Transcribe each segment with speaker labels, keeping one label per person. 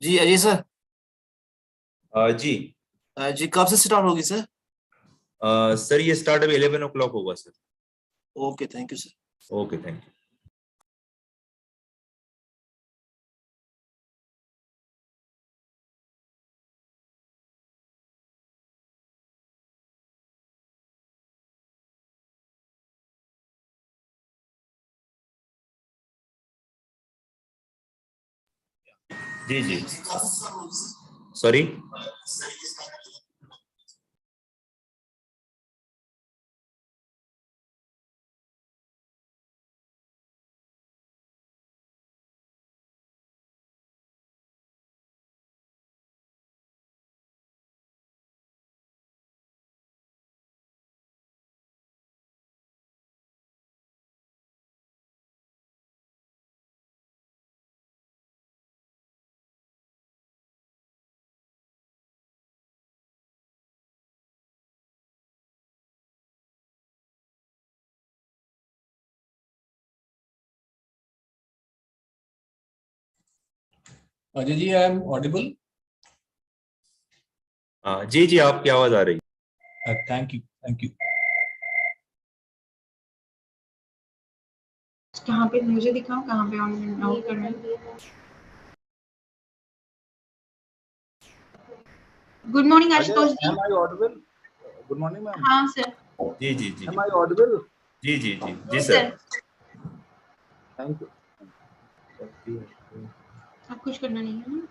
Speaker 1: जी Ajay sir.
Speaker 2: जी।
Speaker 1: जी कब से स्टार्ट होगी सर?
Speaker 2: सर ये स्टार्ट अभी 11 o'clock होगा sir.
Speaker 1: Okay thank you sir.
Speaker 2: Okay thank you. जी जी sorry.
Speaker 3: Ajay ji, I am audible?
Speaker 2: जी जी आपकी आवाज आ रही है।
Speaker 3: Thank you thank you.
Speaker 4: कहाँ पे मुझे दिखाओ, कहाँ पे ऑन आउट करना है? Good morning Ashutosh ji.
Speaker 5: Am I audible? Good morning, ma'am.
Speaker 4: हाँ सर।
Speaker 2: जी जी जी
Speaker 5: Am I audible?
Speaker 2: जी जी जी जी
Speaker 4: yes
Speaker 2: sir.
Speaker 4: Sir.
Speaker 5: Thank you.
Speaker 4: अब कुछ करना नहीं है ना?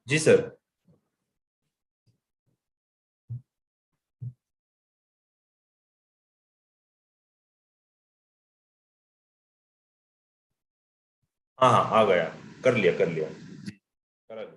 Speaker 2: जी सर। हाँ हाँ आ गया। कर लिया कर लिया। जी करा लिया।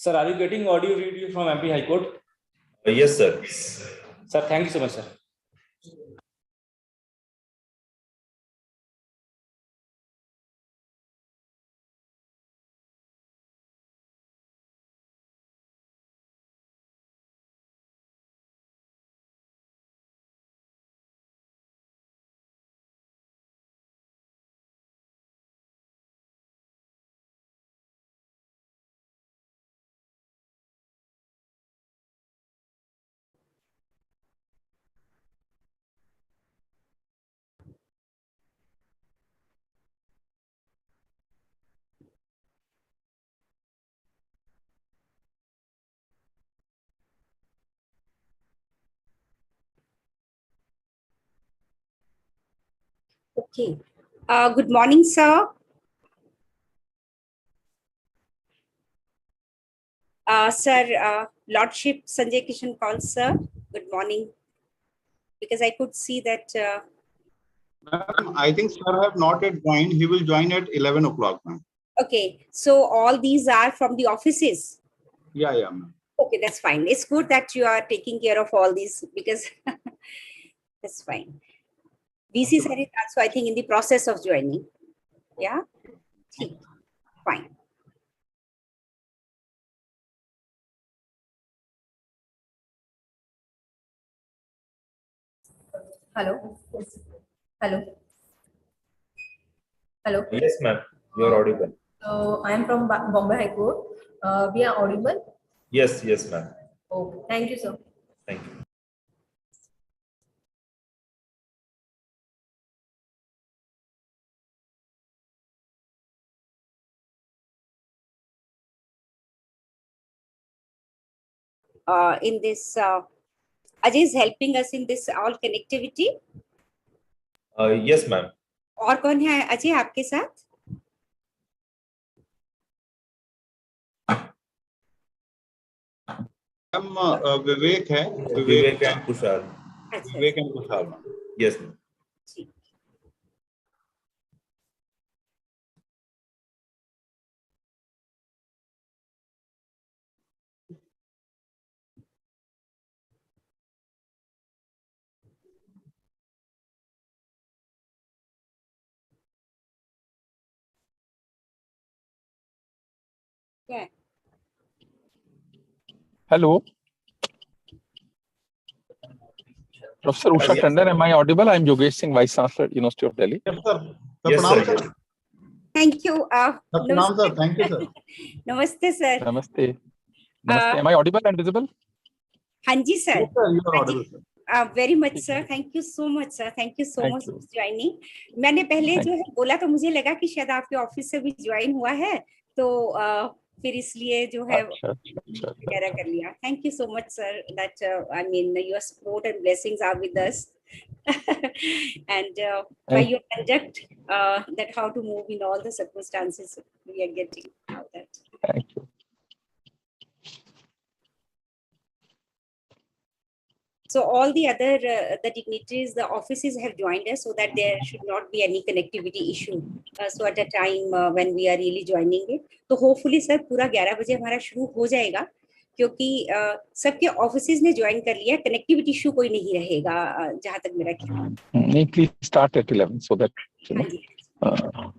Speaker 6: Sir, are you getting audio video from MP High Court?
Speaker 2: Yes, sir.
Speaker 6: Sir, thank you so much, sir.
Speaker 7: Okay. Good morning, sir. Sir, Lordship Sanjay Kishan calls, sir. Good morning. Because I could see that.
Speaker 5: Ma'am, I think sir have not yet joined. He will join at 11 o'clock, ma'am.
Speaker 7: Okay. So all these are from the offices.
Speaker 5: Yeah, ma'am.
Speaker 7: Okay, that's fine. It's good that you are taking care of all these because that's fine. VC sir is also, I think, in the process of joining. Yeah. Fine.
Speaker 8: Hello. Hello. Hello.
Speaker 2: Yes, ma'am. You are audible.
Speaker 8: I am from Bombay High Court. We are audible.
Speaker 2: Yes, ma'am.
Speaker 8: Okay. Thank you, sir.
Speaker 2: Thank you.
Speaker 7: In this, Ajay is helping us in this all connectivity.
Speaker 2: Yes, ma'am.
Speaker 7: और कौन है अजय आपके साथ?
Speaker 5: Ma'am, Vivek है.
Speaker 2: Vivek and Kushal.
Speaker 5: Vivek and Kushal, ma'am.
Speaker 2: Yes, ma'am.
Speaker 7: Yeah.
Speaker 9: Hello. Professor Usha Tandon, am I audible? I'm Yogesh Singh, Vice Chancellor, University of Delhi.
Speaker 5: Yes, sir.
Speaker 2: Yes,
Speaker 5: Pranam,
Speaker 2: sir.
Speaker 5: sir.
Speaker 7: Thank you.
Speaker 5: Pranam, sir. Thank you, sir.
Speaker 7: Namaste, sir.
Speaker 9: Namaste. Namaste. Am I audible and visible?
Speaker 7: Hanji, sir.
Speaker 5: Yes, sir. You are audible, sir.
Speaker 7: Very much, sir. Thank you so much, sir. Thank you so
Speaker 9: Thank
Speaker 7: much
Speaker 9: you.
Speaker 7: for joining. मैंने पहले जो है बोला तो मुझे लगा कि शायद आपके ऑफिस से भी ज्वाइन हुआ है तो फिर इसलिए जो है वगैरह कर लिया. Thank you so much, sir. That I mean your support and blessings are with us. And by your conduct, that how to move in all the circumstances we are getting out that.
Speaker 9: Thank you.
Speaker 7: So all the other the dignitaries, the offices have joined us so that there should not be any connectivity issue. So at a time when we are really joining it, तो hopefully sir पूरा 11 बजे हमारा शुरू हो जाएगा क्योंकि सबके offices ने ज्वाइन कर लिया. कनेक्टिविटी इशू कोई नहीं रहेगा जहां तक मेरा ख्याल.
Speaker 9: Please start at 11 so that you know.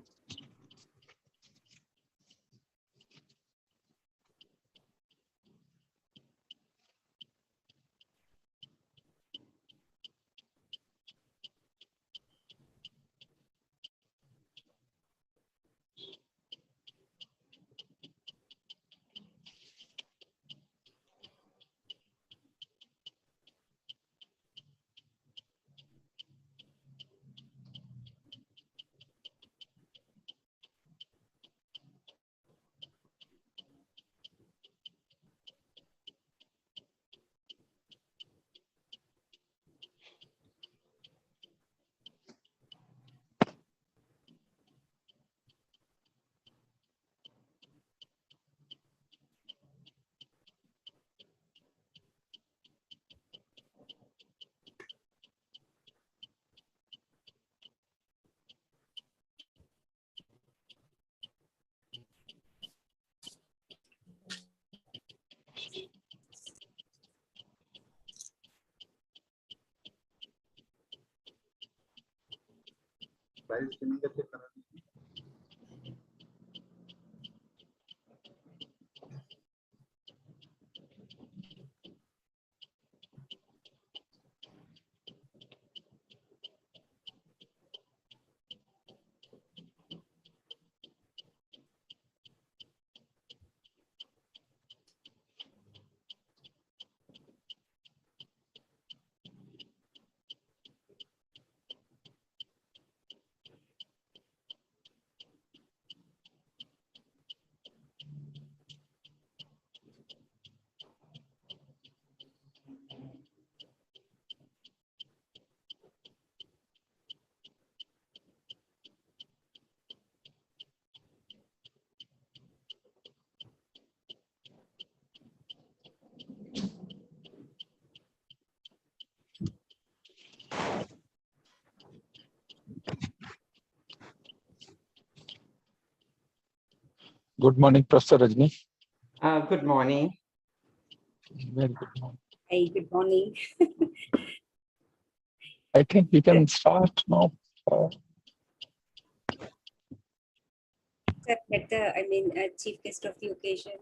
Speaker 9: Good morning, Professor Rajni.
Speaker 10: Good morning.
Speaker 9: Very good morning.
Speaker 7: Hey, good morning.
Speaker 9: I think we can start now.
Speaker 7: Sir, let the chief guest of the occasion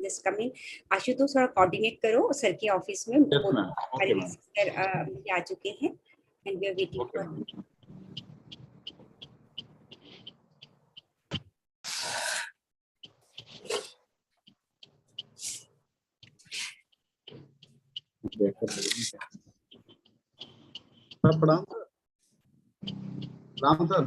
Speaker 7: just come in. Ashutosh थोड़ा coordinate करो sir के office में.
Speaker 5: Yes, ma'am. Okay, ma'am.
Speaker 7: Sir आ चुके हैं and we are waiting
Speaker 5: Okay,
Speaker 7: for.
Speaker 5: ma'am. प्रणाम sir. Ram sir.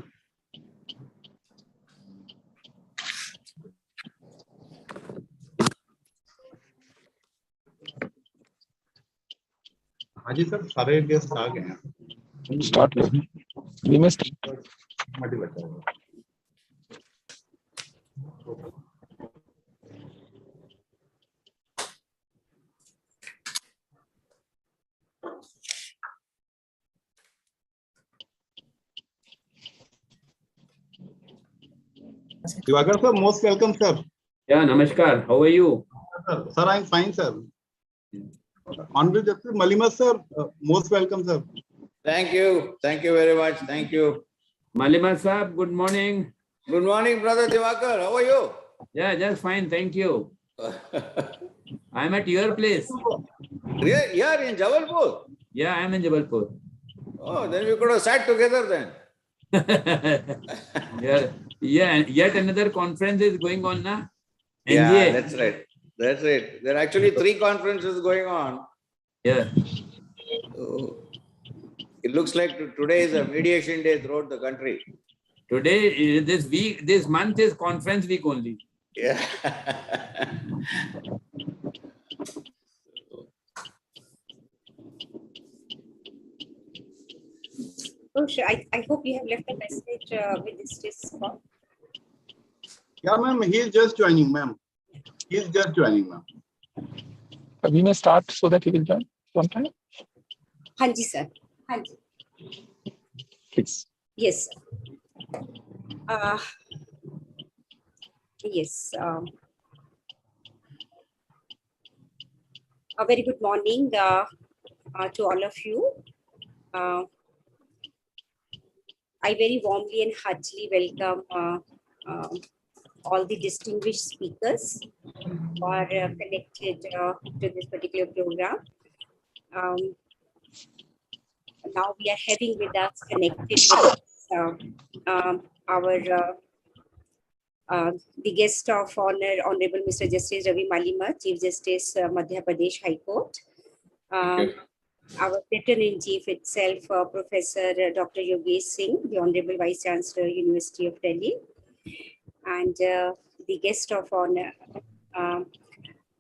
Speaker 5: हाँ जी sir, सारे guest आ गए हैं.
Speaker 9: Start. We must.
Speaker 5: मटी बचा हुआ. Diwaker sir, most welcome sir.
Speaker 10: Yeah, Namaskar. How are you?
Speaker 5: Sir, I'm fine sir. Honorable Justice Malimath sir, most welcome sir.
Speaker 11: Thank you very much. Thank you.
Speaker 10: Malimath Sahab, good morning.
Speaker 11: Good morning, brother Diwaker. How are you?
Speaker 10: Yeah, just fine. Thank you. I'm at your place.
Speaker 11: Here in Jabalpur.
Speaker 10: Yeah, I'm in Jabalpur.
Speaker 11: Oh, then we could have sat together then.
Speaker 10: Yeah. Yet another conference is going on, na?
Speaker 11: Yeah,
Speaker 10: NGA.
Speaker 11: that's right. That's right. There are actually 3 conferences going on.
Speaker 10: Yeah.
Speaker 11: So, it looks like today is a mediation day throughout the country.
Speaker 10: Today, this month is conference week only.
Speaker 11: Yeah.
Speaker 7: Usha, I hope you have left a message with this call.
Speaker 5: Yeah, ma'am, he is just joining, ma'am. He is just joining, ma'am.
Speaker 9: We may start so that he will join sometime.
Speaker 7: हाँ जी sir. हाँ जी.
Speaker 9: Please.
Speaker 7: Yes. Yes. A very good morning to all of you. I very warmly and heartily welcome all the distinguished speakers who are connected to this particular program. Now we are having with us connected the guest of honor, Honorable Mr. Justice Ravi Malimath, Chief Justice Madhya Pradesh High Court. Our Patron-in-Chief itself, Professor Dr. Yogesh Singh, the Honorable Vice Chancellor, University of Delhi. And the guest of honor,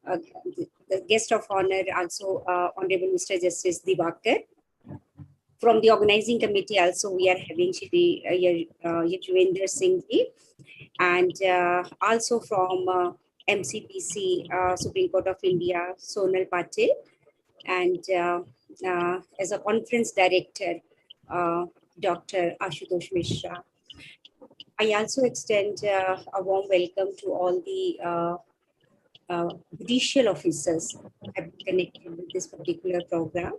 Speaker 7: the guest of honor also Honorable Mr. Justice Diwaker. From the organizing committee also we are having Shri Yajwendra Singh ji, and also from MCPC, Supreme Court of India, Sonal Patil, and as a conference director, Dr. Ashutosh Mishra. I also extend a warm welcome to all the judicial officers who have been connected with this particular program.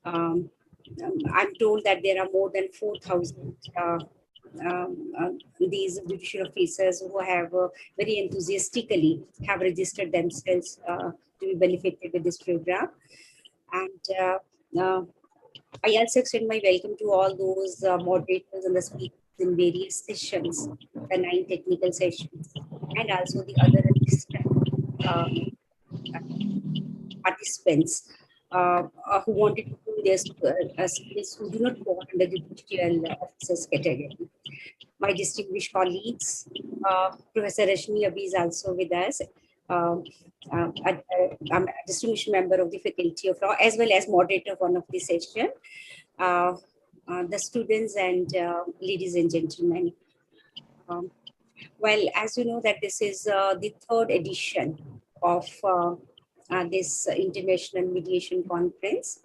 Speaker 7: I'm told that there are more than 4,000 these judicial officers who have very enthusiastically have registered themselves to be benefited with this program. And I also extend my welcome to all those moderators and the speakers in various sessions, the 9 technical sessions, and also the other participants who wanted to do this skills who do not fall under the judicial officers category. My distinguished colleagues, Professor Rashmi Abhi is also with us. I'm a distinguished member of the Faculty of Law as well as moderator of one of the session. The students and ladies and gentlemen. Well, as you know that this is the 3rd edition of this International Mediation Conference,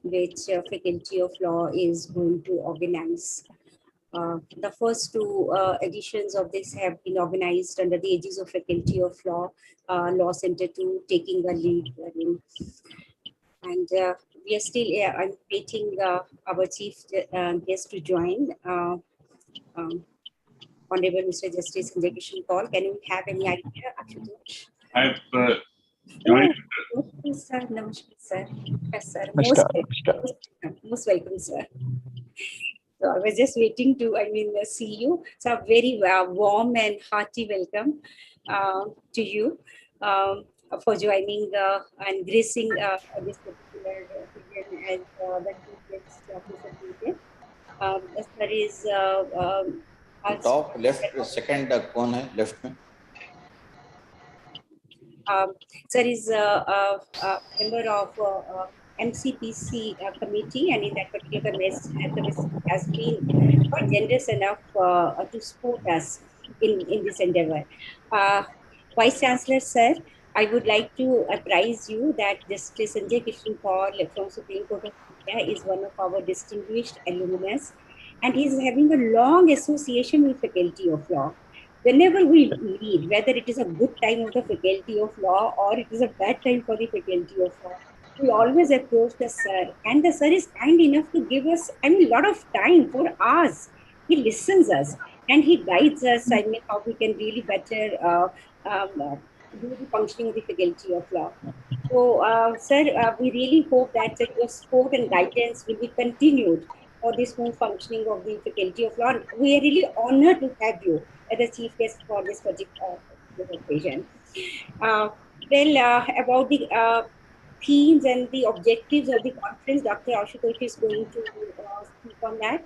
Speaker 7: which Faculty of Law is going to organize. The first 2 editions of this have been organized under the aegis of Faculty of Law, Law Center 2 taking the lead. And we are still waiting our chief guest to join. Honorable Mr. Justice Injection Call. Can you have any idea, Ashutosh?
Speaker 12: I've joined.
Speaker 7: Namaskar, sir. Namaskar, sir. Yes, sir. Most welcome, sir. So I was just waiting to, see you. So a very warm and hearty welcome to you for joining and gracing this particular event as the chief guest officer. There is
Speaker 11: top left second कौन है left में?
Speaker 7: Sir is a member of MCPC committee, and in that particular committee has been quite generous enough to support us in this endeavor. Vice Chancellor, sir, I would like to apprise you that Justice Sanjay Kishan Paul from Supreme Court of India is one of our distinguished alumnus, and he is having a long association with Faculty of Law. Whenever we meet, whether it is a good time of the Faculty of Law or it is a bad time for the Faculty of Law, we always approach the sir, and the sir is kind enough to give us a lot of time for us. He listens us and he guides us. How we can really better do the functioning of the Faculty of Law. So, sir, we really hope that your support and guidance will be continued for this smooth functioning of the Faculty of Law. We are really honored to have you as a chief guest for this particular occasion. About the themes and the objectives of the conference, Dr. Ashutosh is going to speak on that.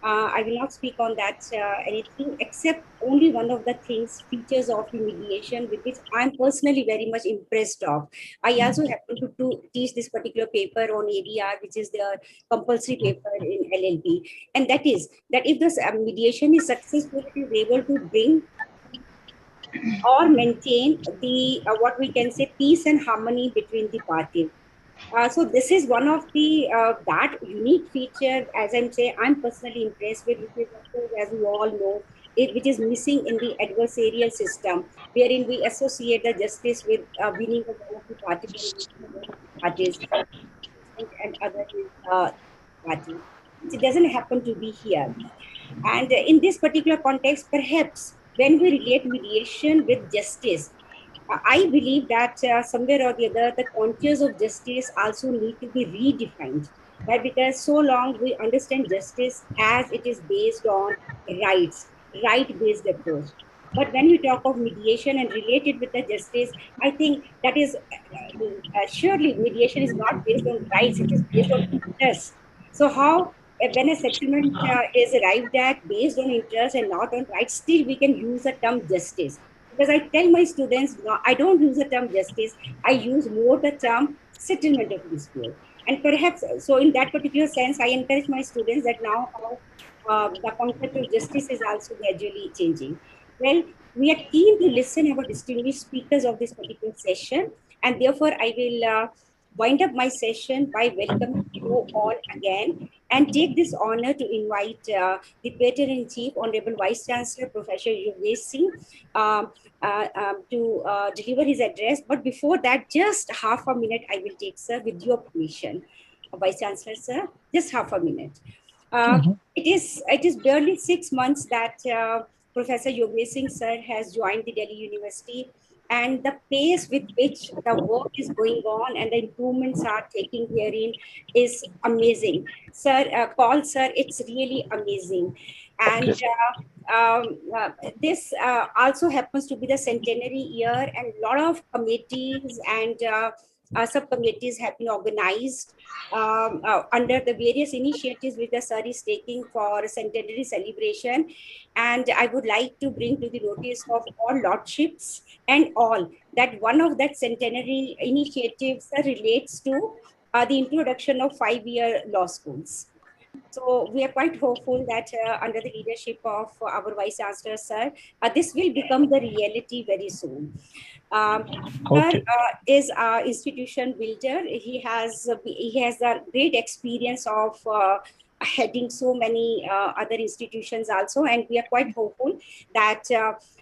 Speaker 7: I will not speak on that anything except only one of the things, features of the mediation, with which I am personally very much impressed of. I also happen to teach this particular paper on ADR, which is the compulsory paper in LLB. And that is, that if this mediation is successful, it is able to bring or maintain the, what we can say, peace and harmony between the parties. So this is one of the that unique feature, as I'm saying, I'm personally impressed with, which is, as we all know, which is missing in the adversarial system, wherein we associate the justice with winning of one of the parties and other parties. It doesn't happen to be here. And in this particular context, perhaps when we relate mediation with justice, I believe that somewhere or the other, the contours of justice also need to be redefined, right? Because so long we understand justice as it is based on rights, right-based approach. But when we talk of mediation and relate it with the justice, I think that is surely mediation is not based on rights, it is based on interest. So how, when a settlement is arrived at based on interest and not on rights, still we can use the term justice. Because I tell my students, no, I don't use the term justice, I use more the term settlement of dispute. And perhaps, so in that particular sense, I encourage my students that now the concept of justice is also gradually changing. Well, we are keen to listen our distinguished speakers of this particular session, and therefore I will wind up my session by welcoming you all again and take this honor to invite the Patron-in-Chief, Honorable Vice Chancellor, Professor Yogesh Singh, to deliver his address. But before that, just half a minute I will take, sir, with your permission. Vice Chancellor, sir, just half a minute. It is barely 6 months that Professor Yogesh Singh sir has joined the Delhi University, and the pace with which the work is going on and the improvements are taking herein is amazing. Sir, Paul sir, it's really amazing. And this also happens to be the centenary year, and a lot of committees and subcommittees have been organized under the various initiatives which the sir is taking for centenary celebration. And I would like to bring to the notice of all lordships and all that one of that centenary initiatives relates to the introduction of 5-year law schools. So we are quite hopeful that under the leadership of our Vice Chancellor, sir, this will become the reality very soon. Sir is an institution builder. He has a great experience of heading so many other institutions also, and we are quite hopeful that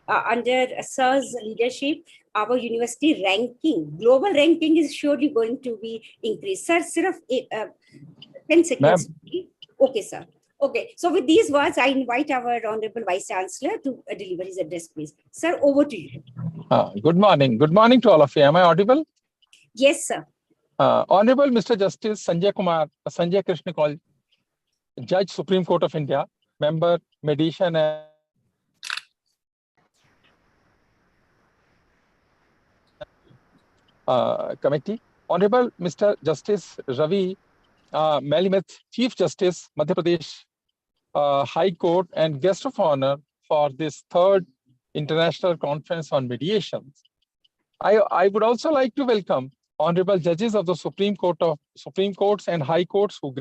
Speaker 7: under sir's leadership, our university ranking, global ranking, is surely going to be increased. Sir, sirf 10 seconds. Okay, sir. Okay, so with these words, I invite our Honorable Vice Chancellor to deliver his address, please. Sir, over to you.
Speaker 9: Good morning. Good morning to all of you. Am I audible?
Speaker 7: Yes, sir.
Speaker 9: Honorable Mr. Justice Sanjay Krishna Kaul, Judge, Supreme Court of India, Member, Mediation and Committee. Honorable Mr. Justice Ravi, Malimath, Chief Justice, Madhya Pradesh High Court, and guest of honor for this 3rd International Conference on Mediations. I would also like to welcome honorable judges of the Supreme Courts and High Courts who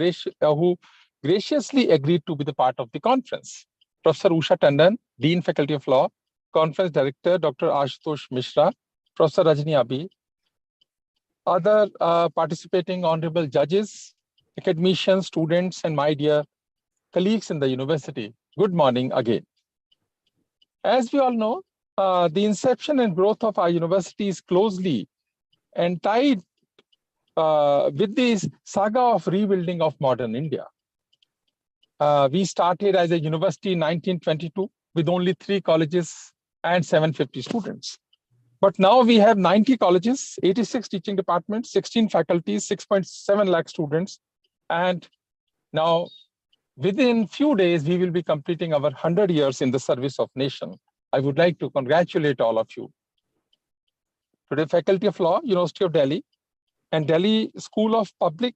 Speaker 9: graciously agreed to be the part of the conference. Professor Usha Tandon, Dean Faculty of Law, Conference Director Dr. Ashutosh Mishra, Professor Rajni Abi, other participating honorable judges, academicians, students, and my dear colleagues in the university. Good morning again. As we all know, the inception and growth of our university is closely and tied with this saga of rebuilding of modern India. We started as a university in 1922 with only 3 colleges and 750 students. But now we have 90 colleges, 86 teaching departments, 16 faculties, 6.7 lakh students. And now within few days, we will be completing our 100 years in the service of nation. I would like to congratulate all of you. Today, Faculty of Law, University of Delhi, and Delhi School of Public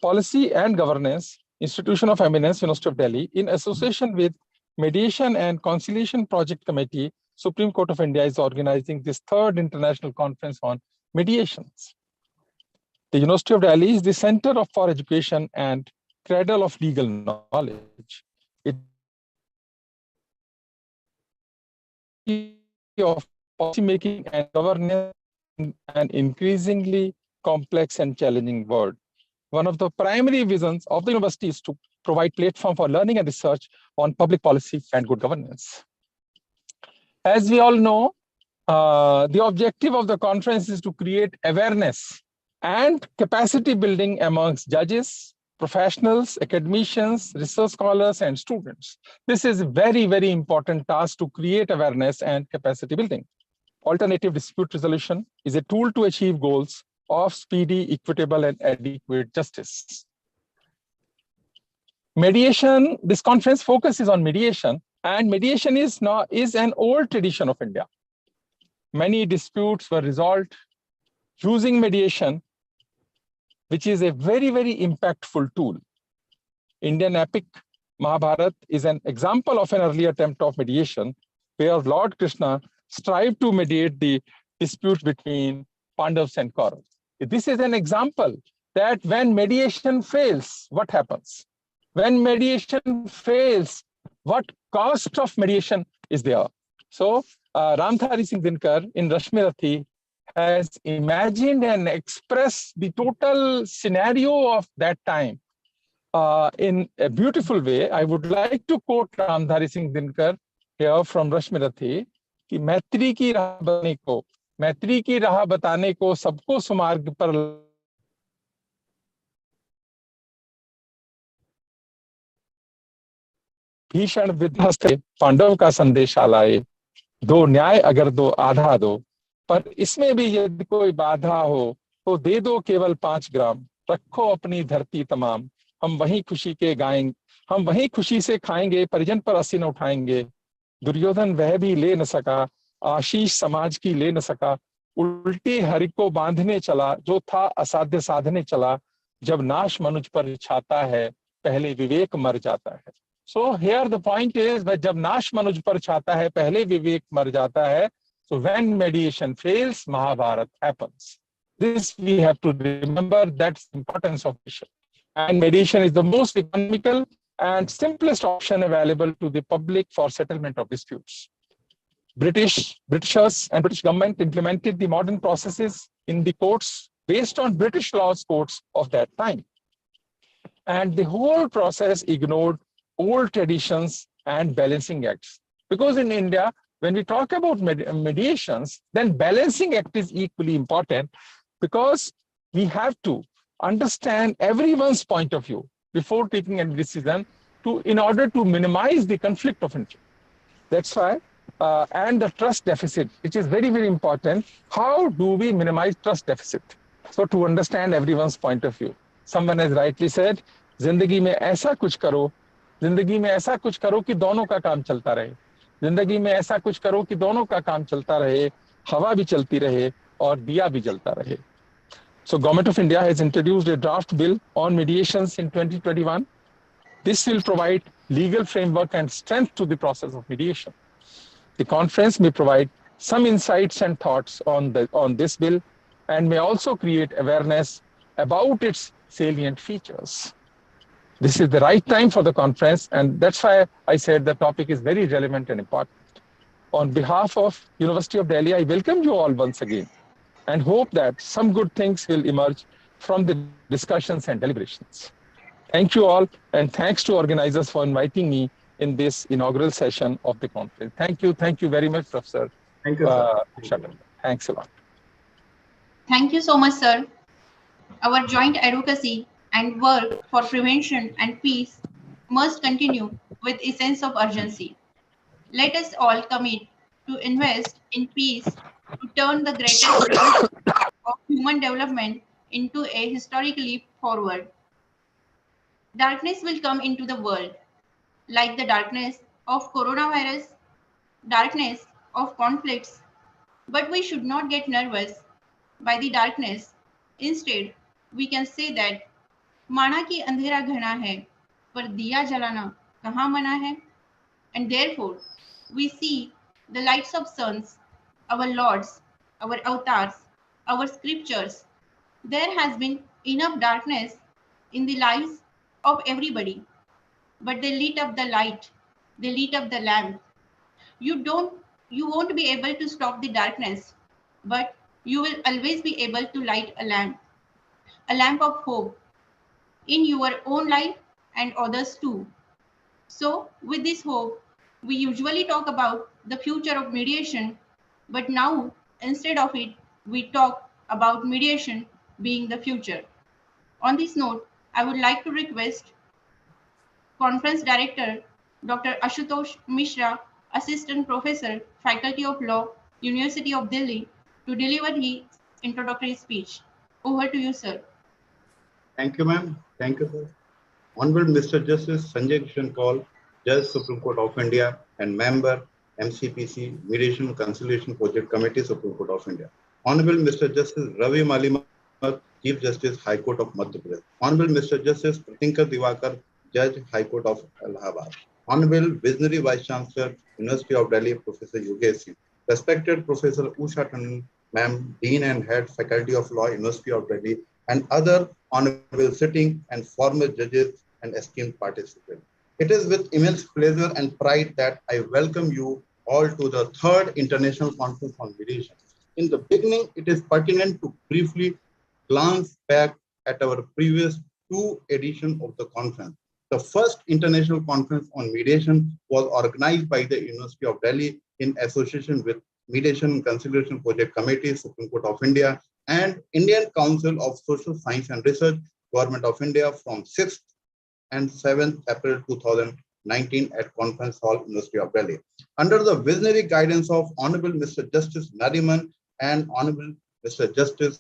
Speaker 9: Policy and Governance, Institution of Eminence, University of Delhi, in association with Mediation and Conciliation Project Committee, Supreme Court of India is organizing this 3rd International Conference on Mediations. The University of Delhi is the center for education and cradle of legal knowledge. It of policy making and governance in an increasingly complex and challenging world. One of the primary visions of the university is to provide platform for learning and research on public policy and good governance. As we all know, the objective of the conference is to create awareness and capacity building amongst judges, professionals, academicians, research scholars, and students. This is a very, very important task to create awareness and capacity building. Alternative dispute resolution is a tool to achieve goals of speedy, equitable, and adequate justice. Mediation, this conference focuses on mediation, and mediation is an old tradition of India. Many disputes were resolved using mediation, which is a very, very impactful tool. Indian epic Mahabharata is an example of an early attempt of mediation, where Lord Krishna strived to mediate the dispute between Pandavas and Kauravas. This is an example that when mediation fails, what happens? When mediation fails, what cost of mediation is there? So Ramthari Singh Dinkar in Rashmirathi has imagined and expressed the total scenario of that time in a beautiful way. I would like to quote Ramthari Singh Dinkar here from Rashmirathi, कि मैत्री की राह बताने को सबको सुमार्ग पर भीषण विध्वस्त पांडव का संदेश लाए, दो न्याय अगर दो आधा दो, पर इसमें भी यदि कोई बाधा हो तो दे दो केवल 5 ग्राम, रखो अपनी धरती तमाम, हम वहीं खुशी के गाएंगे, हम वहीं खुशी से खाएंगे, परिजन पर अस्सी न उठाएंगे। दुर्योधन वह भी ले न सका, आशीष समाज की ले न सका, उल्टी हरि को बांधने चला, जो था असाध्य साधने चला, जब नाश मनुज पर छाता है, पहले विवेक मर जाता है। So here the point is that जब नाश मनुज पर छाता है, पहले विवेक मर जाता है. So when mediation fails, Mahabharata happens. This we have to remember, that's the importance of mediation. And mediation is the most economical and simplest option available to the public for settlement of disputes. Britishers and British government implemented the modern processes in the courts based on British laws courts of that time. And the whole process ignored old traditions and balancing acts. Because in India, when we talk about mediations, then balancing act is equally important, because we have to understand everyone's point of view before taking any decision in order to minimize the conflict of interest. That's why, and the trust deficit, which is very, very important. How do we minimize trust deficit? So to understand everyone's point of view. Someone has rightly said, जिंदगी में ऐसा कुछ करो, जिंदगी में ऐसा कुछ करो कि दोनों का काम चलता रहे, जिंदगी में ऐसा कुछ करो कि दोनों का काम चलता रहे, हवा भी चलती रहे और दिया भी जलता रहे. So Government of India has introduced a draft bill on mediations in 2021. This will provide legal framework and strength to the process of mediation. The conference may provide some insights and thoughts on this bill, and may also create awareness about its salient features. This is the right time for the conference, and that's why I said the topic is very relevant and important. On behalf of University of Delhi, I welcome you all once again and hope that some good things will emerge from the discussions and deliberations. Thank you all, and thanks to organizers for inviting me in this inaugural session of the conference. Thank you very much, Professor.
Speaker 5: Thank you, sir.
Speaker 9: Thanks a lot.
Speaker 4: Thank you so much, sir. Our joint advocacy and work for prevention and peace must continue with a sense of urgency. Let us all commit to invest in peace, to turn the greatest of human development into a historic leap forward. Darkness will come into the world, like the darkness of coronavirus, darkness of conflicts, but we should not get nervous by the darkness. Instead, we can say that माना कि अंधेरा घना है, पर दिया जलाना कहाँ मना है? And therefore, we see the lights of suns, our lords, our avatars, our scriptures. There has been enough darkness in the lives of everybody, but they lit up the light, they lit up the lamp. You won't be able to stop the darkness, but you will always be able to light a lamp of hope in your own life and others too. So with this hope, we usually talk about the future of mediation, but now instead of it, we talk about mediation being the future. On this note, I would like to request Conference Director Dr. Ashutosh Mishra, Assistant Professor, Faculty of Law, University of Delhi, to deliver his introductory speech. Over to you, sir.
Speaker 5: Thank you, ma'am. Thank you, sir. Honorable Mr. Justice Sanjay Kishan Kaul, Judge Supreme Court of India and member MCPC Mediation Conciliation Project Committee, Supreme Court of India. Honorable Mr. Justice Ravi Malimath, Chief Justice, High Court of Madhya Pradesh. Honorable Mr. Justice Pritinker, Diwaker, Judge, High Court of Allahabad. Honorable Visionary Vice Chancellor, University of Delhi, Professor Yogesh. Respected Professor Usha Tandon, Ma'am, Dean and Head, Faculty of Law, University of Delhi, and other honorable sitting and former judges and esteemed participants. It is with immense pleasure and pride that I welcome you all to the third International Conference on Mediation. In the beginning, it is pertinent to briefly glance back at our previous two editions of the conference. The first International Conference on Mediation was organized by the University of Delhi in association with Mediation and Conciliation Project Committee, Supreme Court of India, and Indian Council of Social Science and Research, Government of India, from 6th and 7th April 2019 19 at Conference Hall, University of Delhi. Under the visionary guidance of Honorable Mr. Justice Nariman and Honorable Mr. Justice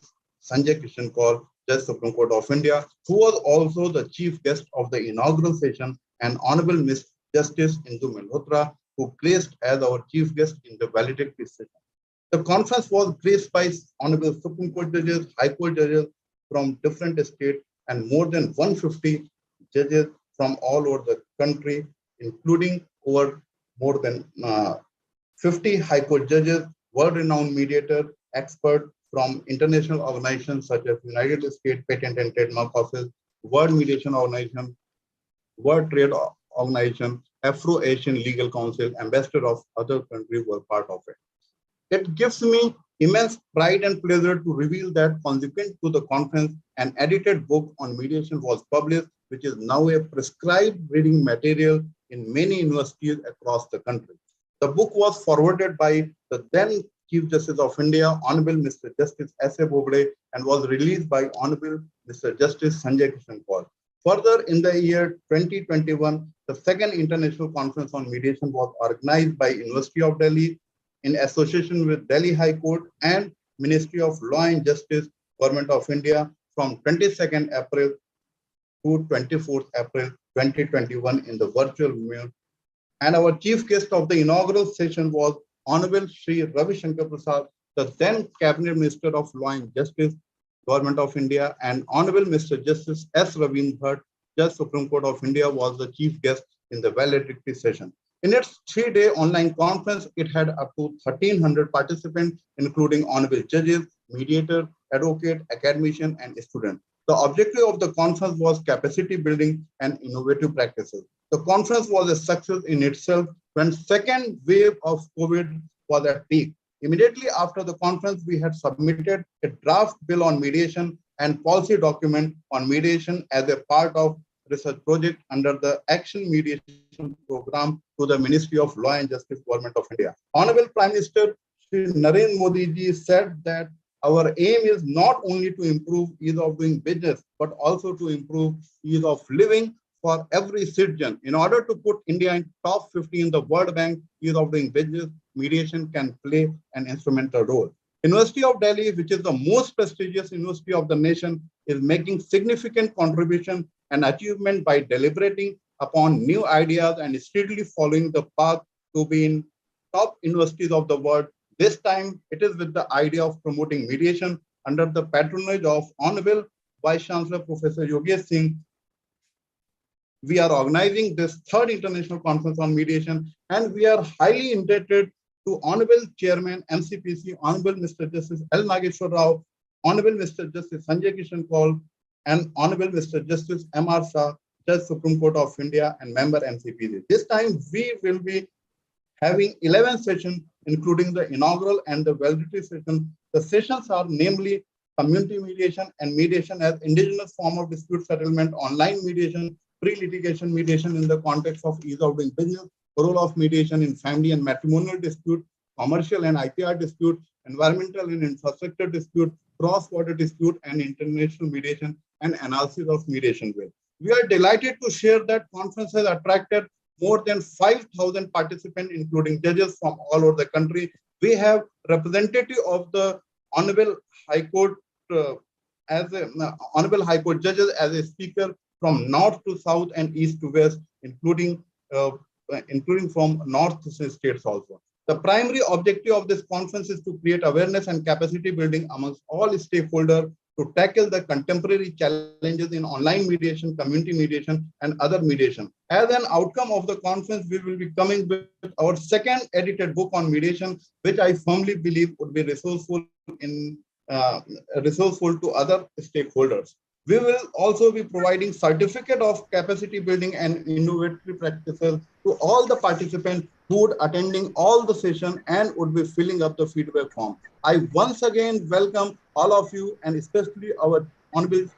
Speaker 5: Sanjay Kishan Kaul, Judge Supreme Court of India, who was also the chief guest of the inaugural session, and Honorable Ms. Justice Indu Malhotra, who graced as our chief guest in the valedictory session. The conference was graced by Honorable Supreme Court judges, High Court judges from different states, and more than 150 judges from all over the country, including over more than 50 High Court judges, world-renowned mediator, expert from international organizations such as United States Patent and Trademark Office, World Mediation Organization, World Trade Organization, Afro-Asian Legal Council, ambassador of other countries were part of it. It gives me immense pride and pleasure to reveal that consequent to the conference, an edited book on mediation was published, which is now a prescribed reading material in many universities across the country. The book was forwarded by the then Chief Justice of India, Honorable Mr. Justice S.A. Bobde, and was released by Honorable Mr. Justice Sanjay Kishan Kaul. Further, in the year 2021, the second International Conference on Mediation was organized by University of Delhi in association with Delhi High Court and Ministry of Law and Justice, Government of India, from 22nd April to 24th April 2021 in the virtual mode. And our chief guest of the inaugural session was Honorable Shri Ravi Shankar Prasad, the then Cabinet Minister of Law and Justice, Government of India, and Honorable Mr. Justice S. Ravindra Bhatt, Judge Supreme Court of India, was the chief guest in the valedictory session. In its 3-day online conference, it had up to 1,300 participants, including honorable judges, mediator, advocate, academician, and student. The objective of the conference was capacity building and innovative practices. The conference was a success in itself when second wave of COVID was at peak. Immediately after the conference, we had submitted a draft bill on mediation and policy document on mediation as a part of research project under the Action Mediation Program to the Ministry of Law and Justice, Government of India. Honorable Prime Minister Shri Narendra Modi ji said that our aim is not only to improve ease of doing business, but also to improve ease of living for every citizen. In order to put India in top 50 in the World Bank ease of doing business, mediation can play an instrumental role. University of Delhi, which is the most prestigious university of the nation, is making significant contribution and achievement by deliberating upon new ideas and steadily following the path to be in top universities of the world. This time, it is with the idea of promoting mediation under the patronage of Honorable Vice Chancellor Professor Yogesh Singh. We are organizing this third international conference on mediation, and we are highly indebted to Honorable Chairman MCPC, Honorable Mr. Justice L. Nageshwar Rao, Honorable Mr. Justice Sanjay Kishan Kaul, and Honorable Mr. Justice M.R. Shah, Judge Supreme Court of India and member MCPC. This time we will be having 11 sessions, including the inaugural and the valedictory session. The sessions are namely community mediation and mediation as indigenous form of dispute settlement, online mediation, pre-litigation mediation in the context of ease of doing business, role of mediation in family and matrimonial dispute, commercial and IPR dispute, environmental and infrastructure dispute, cross-border dispute, and international mediation and analysis of mediation will. We are delighted to share that conference has attracted more than 5,000 participants, including judges from all over the country. We have representative of the Honorable High Court Honorable High Court judges as a speaker from north to south and east to west, including from north states also. The primary objective of this conference is to create awareness and capacity building amongst all stakeholders to tackle the contemporary challenges in online mediation, community mediation, and other mediation. As an outcome of the conference, we will be coming with our second edited book on mediation, which I firmly believe would be resourceful to other stakeholders. We will also be providing certificate of capacity building and innovative practices to all the participants who would attending all the session and would be filling up the feedback form. I once again welcome all of you, and especially our Honorable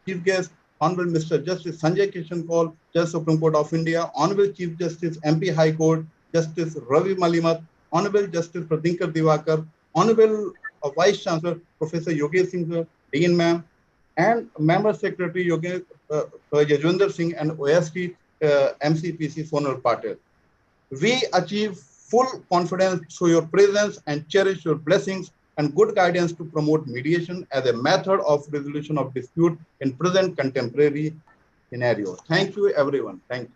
Speaker 5: Chief Guest, Honorable Mr. Justice Sanjay Kishan Kaul, Judge Supreme Court of India, Honorable Chief Justice MP High Court, Justice Ravi Malimath, Honorable Justice Pritinker Diwaker, Honorable Vice Chancellor Professor Yogesh Singh, Dean Ma'am, and Member Secretary Yogesh Singh and OST, MCPC Sonal Patel. We achieve full confidence through your presence and cherish your blessings and good guidance to promote mediation as a method of resolution of dispute in present contemporary scenario. Thank you, everyone. Thank you.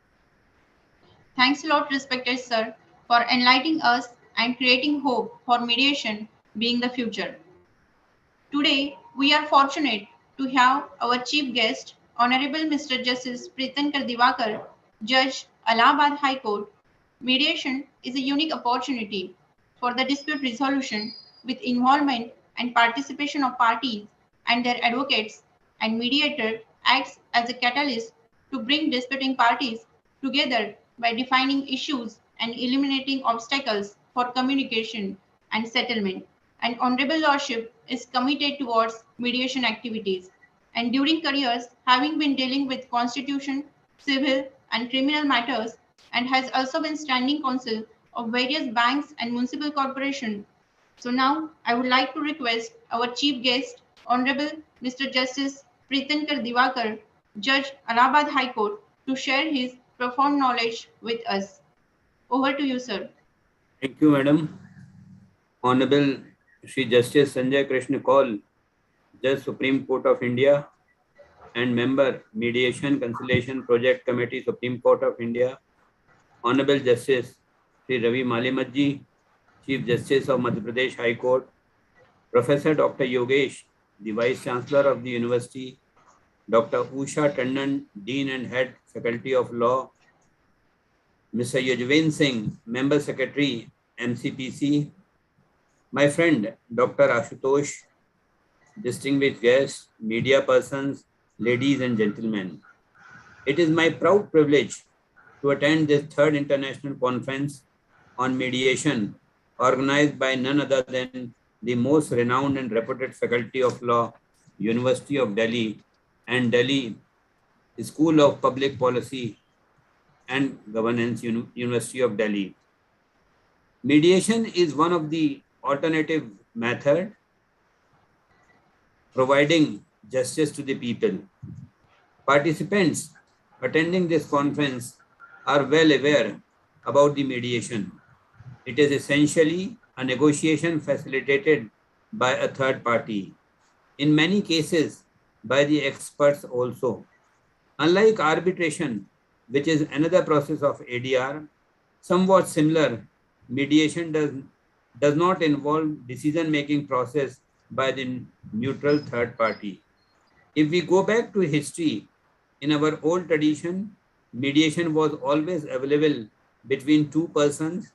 Speaker 4: Thanks a lot, respected sir, for enlightening us and creating hope for mediation being the future. Today, we are fortunate to have our chief guest, Honorable Mr. Justice Pritinker Diwaker, Judge, Allahabad High Court. Mediation is a unique opportunity for the dispute resolution with involvement and participation of parties and their advocates, and mediator acts as a catalyst to bring disputing parties together by defining issues and eliminating obstacles for communication and settlement. And Honorable Lordship is committed towards mediation activities. And during careers, having been dealing with constitution, civil, and criminal matters, and has also been standing counsel of various banks and municipal corporations. So now I would like to request our chief guest, Honorable Mr. Justice Pritinker Diwaker, Judge, Allahabad High Court, to share his profound knowledge with us. Over to you, sir.
Speaker 10: Thank you, Madam. Honorable Shri Justice Sanjay Krishna Kaul, Judge Supreme Court of India and Member Mediation Conciliation Project Committee, Supreme Court of India. Honorable Justice Shri Ravi Malimath ji, Chief Justice of Madhya Pradesh High Court. Professor Dr. Yogesh, the Vice Chancellor of the University. Dr. Usha Tandon, Dean and Head Faculty of Law. Mr. Yogesh Singh, Member Secretary, MCPC. My friend, Dr. Ashutosh, distinguished guests, media persons, ladies and gentlemen. It is my proud privilege to attend this third international conference on mediation, organized by none other than the most renowned and reputed Faculty of Law, University of Delhi and Delhi School of Public Policy and Governance, University of Delhi. Mediation is one of the alternative method providing justice to the people. Participants attending this conference are well aware about the mediation. It is essentially a negotiation facilitated by a third party, in many cases by the experts also. Unlike arbitration, which is another process of ADR, somewhat similar, mediation does not involve decision-making process by the neutral third party. If we go back to history, in our old tradition, mediation was always available between two persons,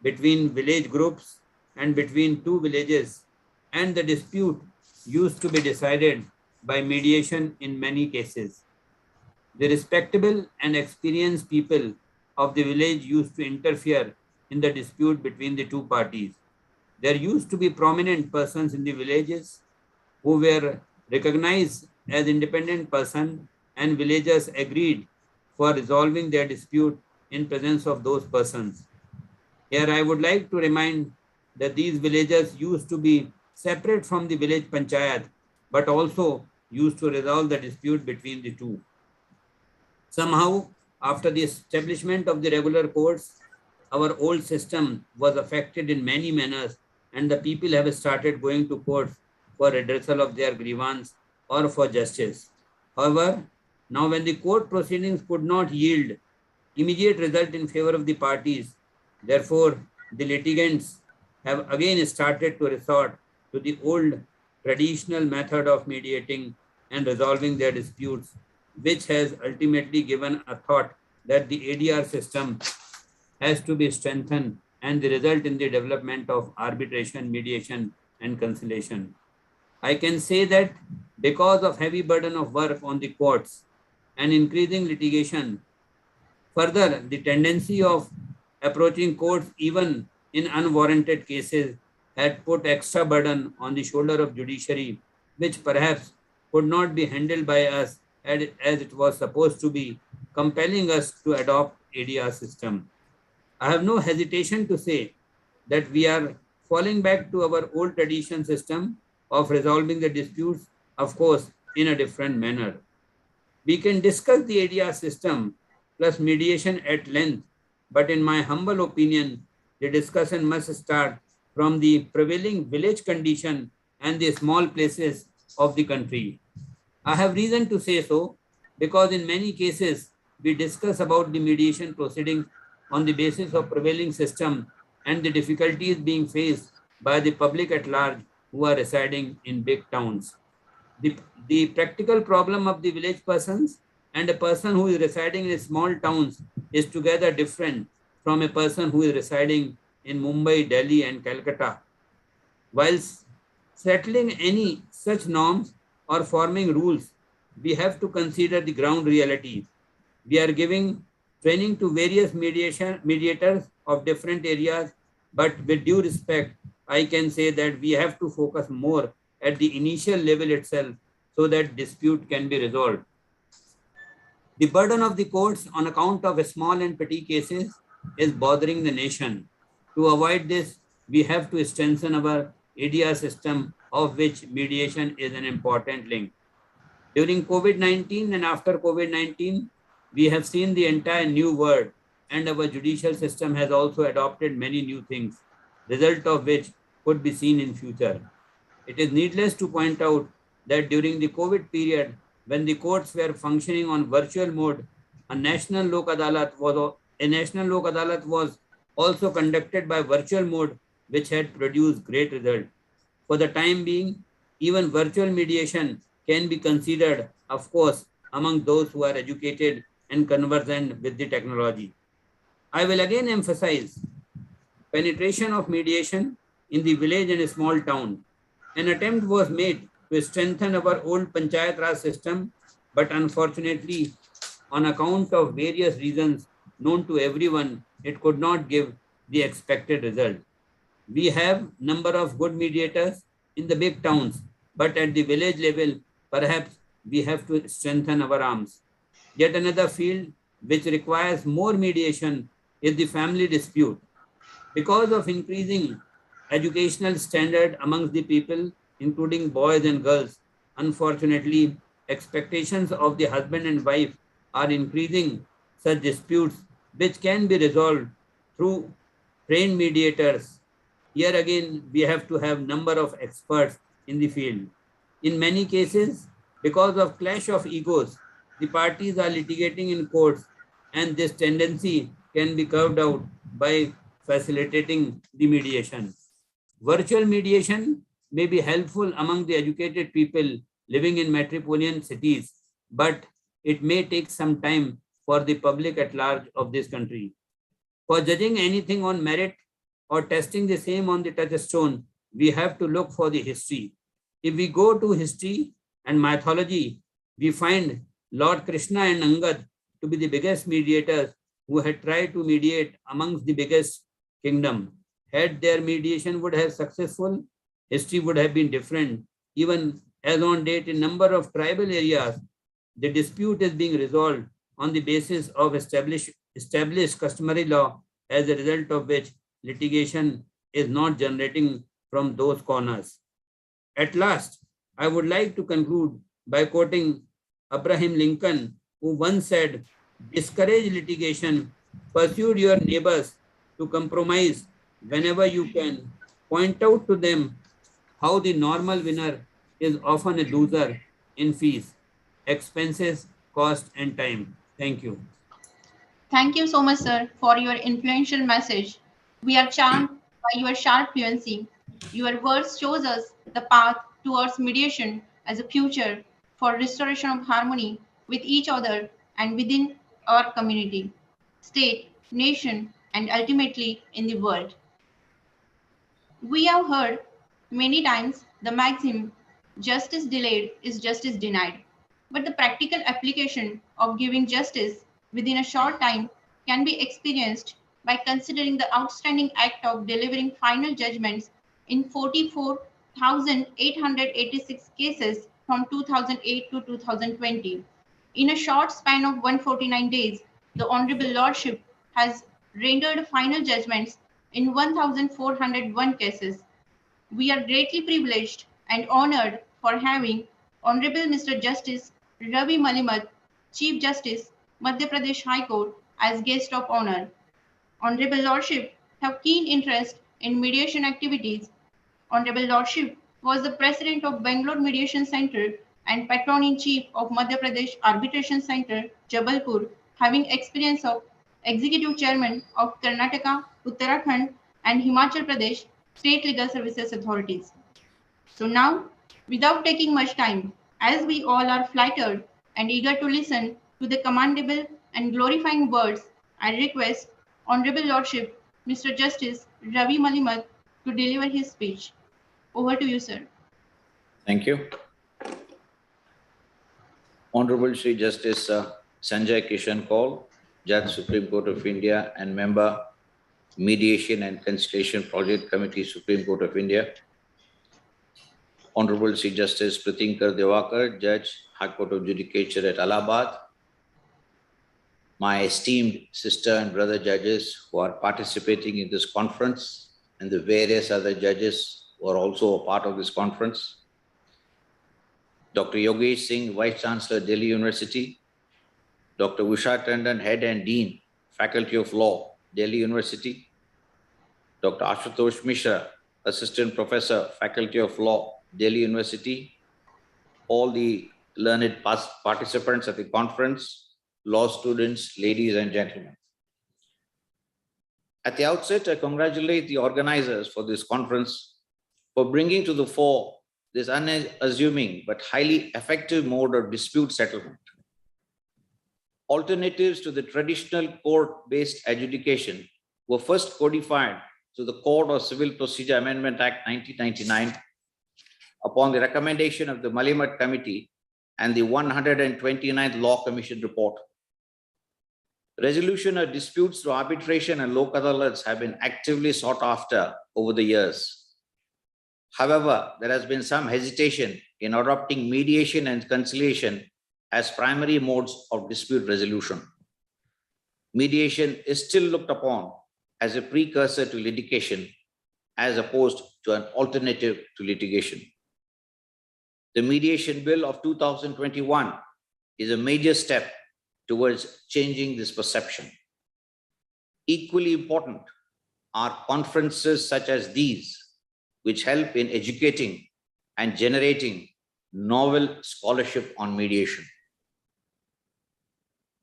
Speaker 10: between village groups, and between two villages, and the dispute used to be decided by mediation in many cases. The respectable and experienced people of the village used to interfere in the dispute between the two parties. There used to be prominent persons in the villages who were recognized as independent persons, and villagers agreed for resolving their dispute in presence of those persons. Here I would like to remind that these villagers used to be separate from the village panchayat, but also used to resolve the dispute between the two. Somehow, after the establishment of the regular courts, our old system was affected in many manners, and the people have started going to courts for redressal of their grievance or for justice. However, now when the court proceedings could not yield immediate result in favor of the parties, therefore the litigants have again started to resort to the old traditional method of mediating and resolving their disputes, which has ultimately given a thought that the ADR system has to be strengthened and the result in the development of arbitration, mediation, and conciliation. I can say that because of heavy burden of work on the courts and increasing litigation, further the tendency of approaching courts even in unwarranted cases had put extra burden on the shoulder of judiciary, which perhaps could not be handled by us as it was supposed to be, compelling us to adopt ADR system. I have no hesitation to say that we are falling back to our old tradition system of resolving the disputes, of course, in a different manner. We can discuss the ADR system plus mediation at length, but in my humble opinion, the discussion must start from the prevailing village condition and the small places of the country. I have reason to say so because in many cases, we discuss about the mediation proceedings on the basis of prevailing system and the difficulties being faced by the public at large who are residing in big towns. The practical problem of the village persons and a person who is residing in small towns is together different from a person who is residing in Mumbai, Delhi, and Calcutta. Whilst settling any such norms or forming rules, we have to consider the ground reality. We are giving training to various mediators of different areas, but with due respect, I can say that we have to focus more at the initial level itself so that dispute can be resolved. The burden of the courts on account of small and petty cases is bothering the nation. To avoid this, we have to strengthen our ADR system, of which mediation is an important link. During COVID-19 and after COVID-19, we have seen the entire new world, and our judicial system has also adopted many new things, result of which could be seen in future. It is needless to point out that during the COVID period, when the courts were functioning on virtual mode, a national Lok Adalat was also conducted by virtual mode, which had produced great result. For the time being, even virtual mediation can be considered, of course, among those who are educated and conversant with the technology. I will again emphasize penetration of mediation in the village and a small town. An attempt was made to strengthen our old Panchayat Raj system, but unfortunately, on account of various reasons known to everyone, it could not give the expected result. We have number of good mediators in the big towns, but at the village level, perhaps we have to strengthen our arms. Yet another field which requires more mediation is the family dispute. Because of increasing educational standard amongst the people, including boys and girls, unfortunately, expectations of the husband and wife are increasing such disputes which can be resolved through trained mediators. Here again, we have to have number of experts in the field. In many cases, because of clash of egos, the parties are litigating in courts, and this tendency can be curved out by facilitating the mediation. Virtual mediation may be helpful among the educated people living in metropolitan cities, but it may take some time for the public at large of this country. For judging anything on merit or testing the same on the touchstone, we have to look for the history. If we go to history and mythology, we find Lord Krishna and Angad to be the biggest mediators who had tried to mediate amongst the biggest kingdom. Had their mediation would have successful, history would have been different. Even as on date in number of tribal areas, the dispute is being resolved on the basis of established customary law, as a result of which litigation is not generating from those corners. At last, I would like to conclude by quoting Abraham Lincoln, who once said, "Discourage litigation, pursue your neighbors to compromise whenever you can. Point out to them how the normal winner is often a loser in fees, expenses, cost, and time." Thank you.
Speaker 4: Thank you so much, sir, for your influential message. We are charmed by your sharp fluency. Your words shows us the path towards mediation as a future for restoration of harmony with each other and within our community, state, nation, and ultimately in the world. We have heard many times the maxim, justice delayed is justice denied. But the practical application of giving justice within a short time can be experienced by considering the outstanding act of delivering final judgments in 44,886 cases from 2008 to 2020. In a short span of 149 days, the Honorable Lordship has rendered final judgments in 1,401 cases. We are greatly privileged and honored for having Honorable Mr. Justice Ravi Malimath, Chief Justice, Madhya Pradesh High Court as guest of honor. Honorable Lordship have keen interest in mediation activities. Honorable Lordship was the president of Bangalore Mediation Center and Patron-in-Chief of Madhya Pradesh Arbitration Center, Jabalpur, having experience of executive chairman of Karnataka, Uttarakhand, and Himachal Pradesh State Legal Services Authorities. So now, without taking much time, as we all are flattered and eager to listen to the commendable and glorifying words, I request Honorable Lordship, Mr. Justice Ravi Malimath, to deliver his speech. Over to you, sir.
Speaker 11: Thank you. Honorable Shri Justice Sanjay Kishan Kaul, Judge Supreme Court of India and member Mediation and Conciliation Project Committee, Supreme Court of India. Honorable Shri Justice Pritinker Diwaker, Judge, High Court of Judicature at Allahabad. My esteemed sister and brother judges who are participating in this conference and the various other judges who are also a part of this conference. Dr. Yogesh Singh, Vice Chancellor, Delhi University. Dr. Usha Tandon, Head and Dean, Faculty of Law, Delhi University. Dr. Ashutosh Mishra, Assistant Professor, Faculty of Law, Delhi University. All the learned participants at the conference, law students, ladies and gentlemen. At the outset, I congratulate the organizers for this conference for bringing to the fore this unassuming but highly effective mode of dispute settlement. Alternatives to the traditional court-based adjudication were first codified through the Code of Civil Procedure Amendment Act 1999 upon the recommendation of the Malimath Committee and the 129th Law Commission report. Resolution of disputes through arbitration and local adalats have been actively sought after over the years. However, there has been some hesitation in adopting mediation and conciliation as primary modes of dispute resolution. Mediation is still looked upon as a precursor to litigation as opposed to an alternative to litigation. The Mediation Bill of 2021 is a major step towards changing this perception. Equally important are conferences such as these, which help in educating and generating novel scholarship on mediation.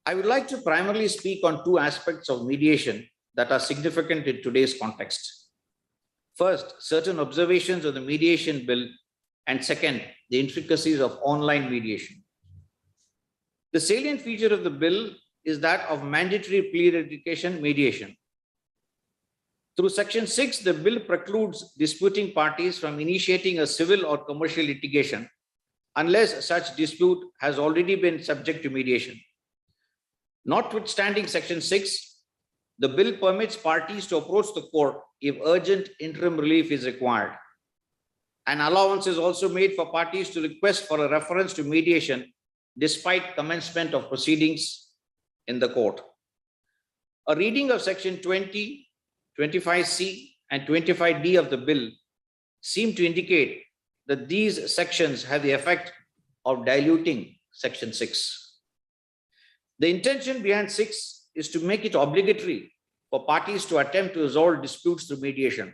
Speaker 11: I would like to primarily speak on two aspects of mediation that are significant in today's context. First, certain observations of the Mediation Bill, and second, the intricacies of online mediation. The salient feature of the bill is that of mandatory pre-litigation mediation. Through Section 6, the bill precludes disputing parties from initiating a civil or commercial litigation unless such dispute has already been subject to mediation. Notwithstanding Section 6, the bill permits parties to approach the court if urgent interim relief is required. An allowance is also made for parties to request for a reference to mediation despite commencement of proceedings in the court. A reading of Section 20, 25C and 25D of the bill seem to indicate that these sections have the effect of diluting Section 6. The intention behind 6 is to make it obligatory for parties to attempt to resolve disputes through mediation.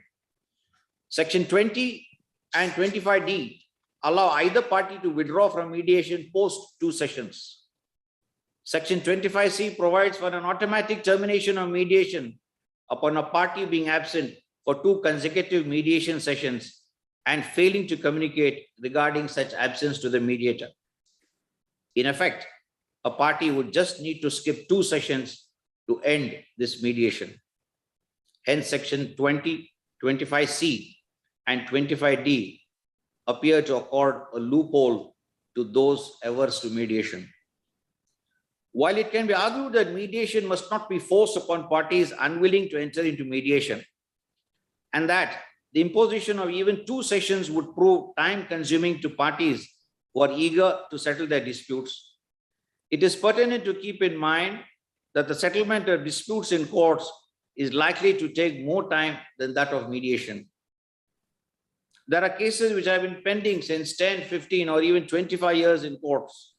Speaker 11: Section 20 and 25D allow either party to withdraw from mediation post 2 sessions. Section 25C provides for an automatic termination of mediation upon a party being absent for 2 consecutive mediation sessions and failing to communicate regarding such absence to the mediator. In effect, a party would just need to skip 2 sessions to end this mediation. Hence, Section 20, 25C and 25D appear to accord a loophole to those averse to mediation. While it can be argued that mediation must not be forced upon parties unwilling to enter into mediation, and that the imposition of even 2 sessions would prove time-consuming to parties who are eager to settle their disputes, it is pertinent to keep in mind that the settlement of disputes in courts is likely to take more time than that of mediation. There are cases which have been pending since 10, 15, or even 25 years in courts.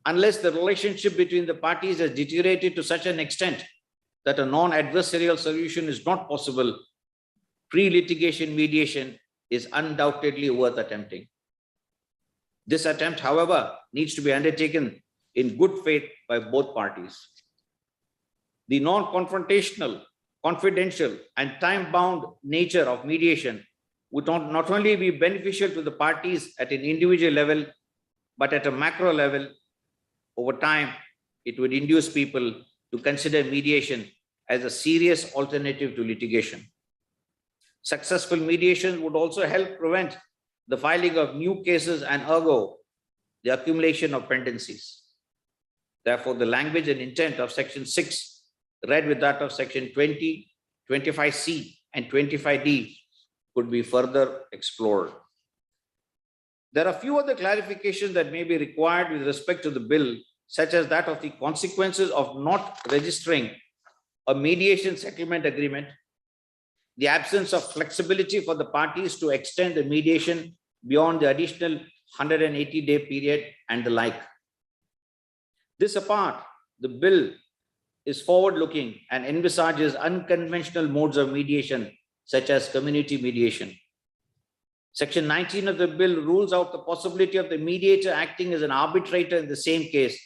Speaker 11: Unless the relationship between the parties has deteriorated to such an extent that a non-adversarial solution is not possible, pre-litigation mediation is undoubtedly worth attempting. This attempt, however, needs to be undertaken in good faith by both parties. The non-confrontational, confidential, and time-bound nature of mediation would not only be beneficial to the parties at an individual level, but at a macro level. Over time, it would induce people to consider mediation as a serious alternative to litigation. Successful mediation would also help prevent the filing of new cases and ergo, the accumulation of pendencies. Therefore, the language and intent of Section 6, read with that of Section 20, 25C, and 25D, could be further explored. There are a few other clarifications that may be required with respect to the bill, such as that of the consequences of not registering a mediation settlement agreement, the absence of flexibility for the parties to extend the mediation beyond the additional 180-day period, and the like. This apart, the bill is forward-looking and envisages unconventional modes of mediation, such as community mediation. Section 19 of the bill rules out the possibility of the mediator acting as an arbitrator in the same case,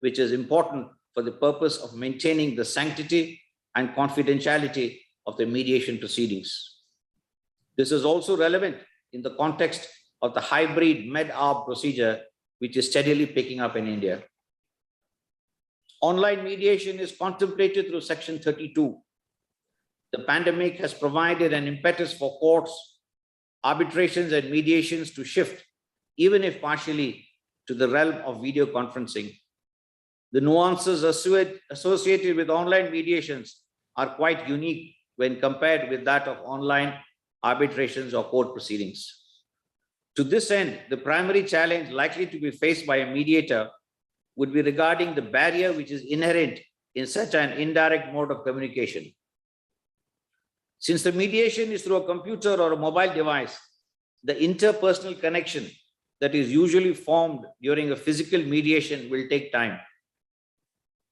Speaker 11: which is important for the purpose of maintaining the sanctity and confidentiality of the mediation proceedings. This is also relevant in the context of the hybrid med-arb procedure, which is steadily picking up in India. Online mediation is contemplated through Section 32. The pandemic has provided an impetus for courts, arbitrations, and mediations to shift, even if partially, to the realm of video conferencing. The nuances associated with online mediations are quite unique when compared with that of online arbitrations or court proceedings. To this end, the primary challenge likely to be faced by a mediator would be regarding the barrier which is inherent in such an indirect mode of communication. Since the mediation is through a computer or a mobile device, the interpersonal connection that is usually formed during a physical mediation will take time.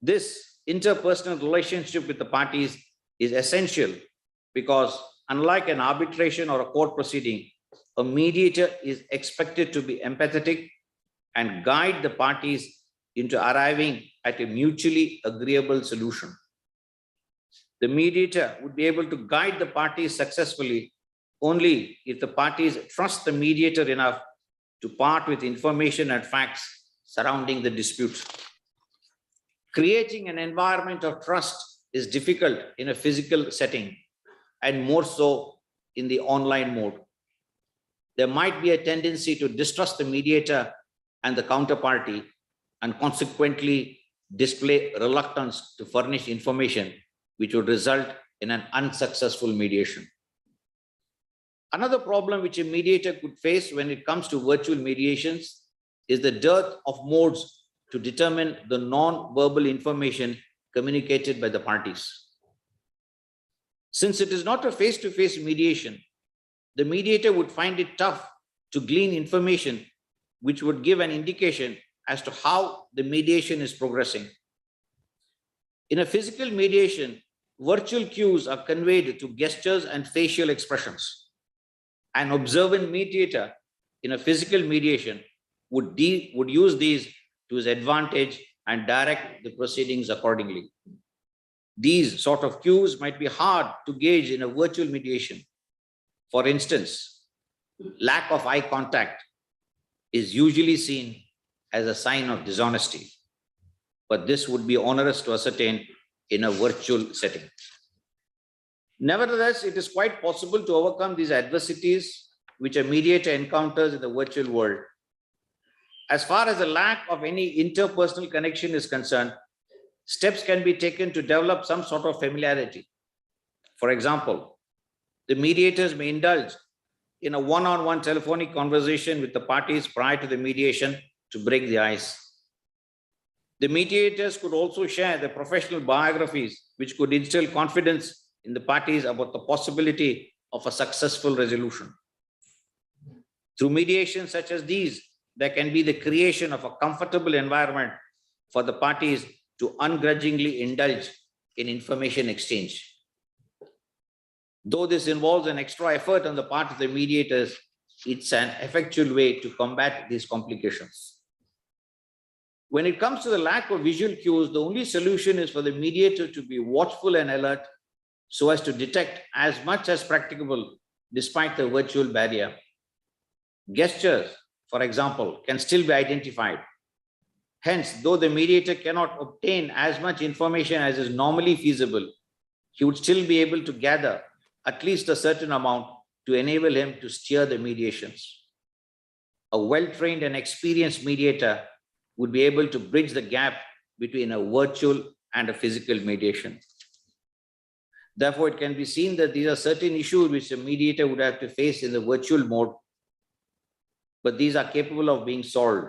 Speaker 11: This interpersonal relationship with the parties is essential because, unlike an arbitration or a court proceeding, a mediator is expected to be empathetic and guide the parties into arriving at a mutually agreeable solution. The mediator would be able to guide the parties successfully only if the parties trust the mediator enough to part with information and facts surrounding the dispute. Creating an environment of trust is difficult in a physical setting and more so in the online mode. There might be a tendency to distrust the mediator and the counterparty and consequently display reluctance to furnish information, which would result in an unsuccessful mediation. Another problem which a mediator could face when it comes to virtual mediations is the dearth of modes to determine the non-verbal information communicated by the parties. Since it is not a face-to-face mediation, the mediator would find it tough to glean information which would give an indication as to how the mediation is progressing. In a physical mediation, virtual cues are conveyed through gestures and facial expressions. An observant mediator in a physical mediation would use these to his advantage and direct the proceedings accordingly. These sort of cues might be hard to gauge in a virtual mediation. For instance, lack of eye contact is usually seen as a sign of dishonesty, but this would be onerous to ascertain in a virtual setting. Nevertheless, it is quite possible to overcome these adversities which a mediator encounters in the virtual world. As far as the lack of any interpersonal connection is concerned, steps can be taken to develop some sort of familiarity. For example, the mediators may indulge in a one-on-one telephonic conversation with the parties prior to the mediation to break the ice. The mediators could also share their professional biographies, which could instill confidence in the parties about the possibility of a successful resolution. Through mediation such as these, there can be the creation of a comfortable environment for the parties to ungrudgingly indulge in information exchange. Though this involves an extra effort on the part of the mediators, it's an effectual way to combat these complications. When it comes to the lack of visual cues, the only solution is for the mediator to be watchful and alert so as to detect as much as practicable despite the virtual barrier. Gestures, for example, can still be identified. Hence, though the mediator cannot obtain as much information as is normally feasible, he would still be able to gather at least a certain amount to enable him to steer the mediations. A well-trained and experienced mediator would be able to bridge the gap between a virtual and a physical mediation. Therefore, it can be seen that these are certain issues which a mediator would have to face in the virtual mode, but these are capable of being solved.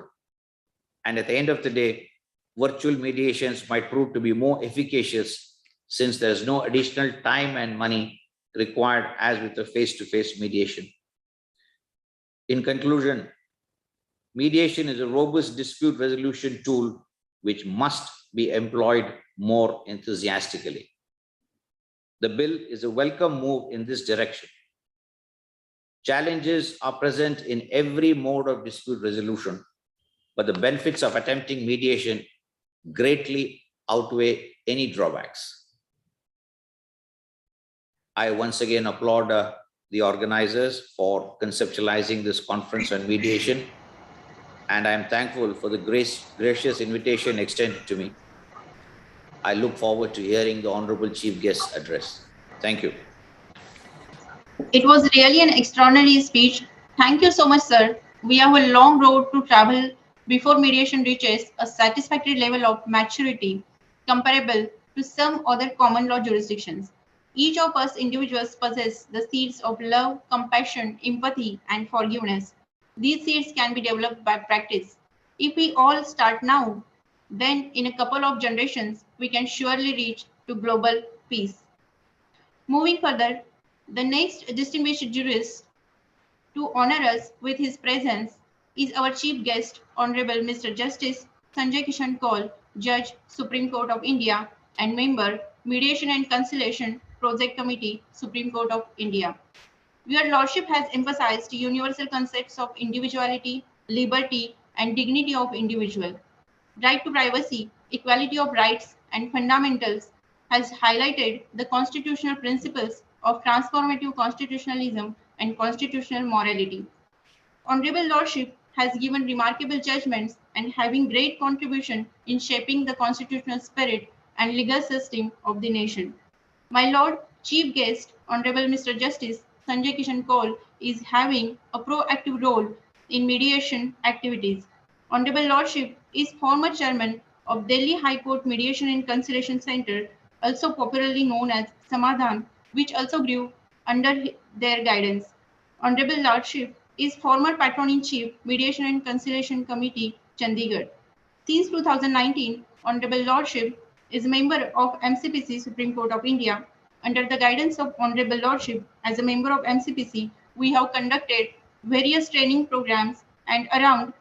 Speaker 11: And at the end of the day, virtual mediations might prove to be more efficacious since there's no additional time and money required as with a face-to-face mediation. In conclusion, mediation is a robust dispute resolution tool which must be employed more enthusiastically. The bill is a welcome move in this direction. Challenges are present in every mode of dispute resolution, but the benefits of attempting mediation greatly outweigh any drawbacks. I once again applaud the organizers for conceptualizing this conference on mediation, and I am thankful for the gracious invitation extended to me. I look forward to hearing the Honorable Chief Guest's address. Thank you.
Speaker 4: It was really an extraordinary speech. Thank you so much, sir. We have a long road to travel before mediation reaches a satisfactory level of maturity comparable to some other common law jurisdictions. Each of us individuals possess the seeds of love, compassion, empathy, and forgiveness. These seeds can be developed by practice. If we all start now, then in a couple of generations, we can surely reach to global peace. Moving further, the next distinguished jurist to honor us with his presence is our chief guest, Honorable Mr. Justice Sanjay Kishan Kaul, Judge, Supreme Court of India, and member, Mediation and Conciliation Project Committee, Supreme Court of India. Your Lordship has emphasized universal concepts of individuality, liberty, and dignity of individual. Right to privacy, equality of rights, and fundamentals has highlighted the constitutional principles of transformative constitutionalism and constitutional morality. Honorable Lordship has given remarkable judgments and having great contribution in shaping the constitutional spirit and legal system of the nation. My Lord Chief Guest, Honorable Mr. Justice Sanjay Kishan Kaul, is having a proactive role in mediation activities. Honorable Lordship is former chairman of Delhi High Court Mediation and Conciliation Center, also popularly known as Samadhan, which also grew under their guidance. Honorable Lordship is former Patron-in-Chief, Mediation and Conciliation Committee, Chandigarh. Since 2019, Honorable Lordship is a member of MCPC, Supreme Court of India. Under the guidance of Honorable Lordship, as a member of MCPC, we have conducted various training programs and around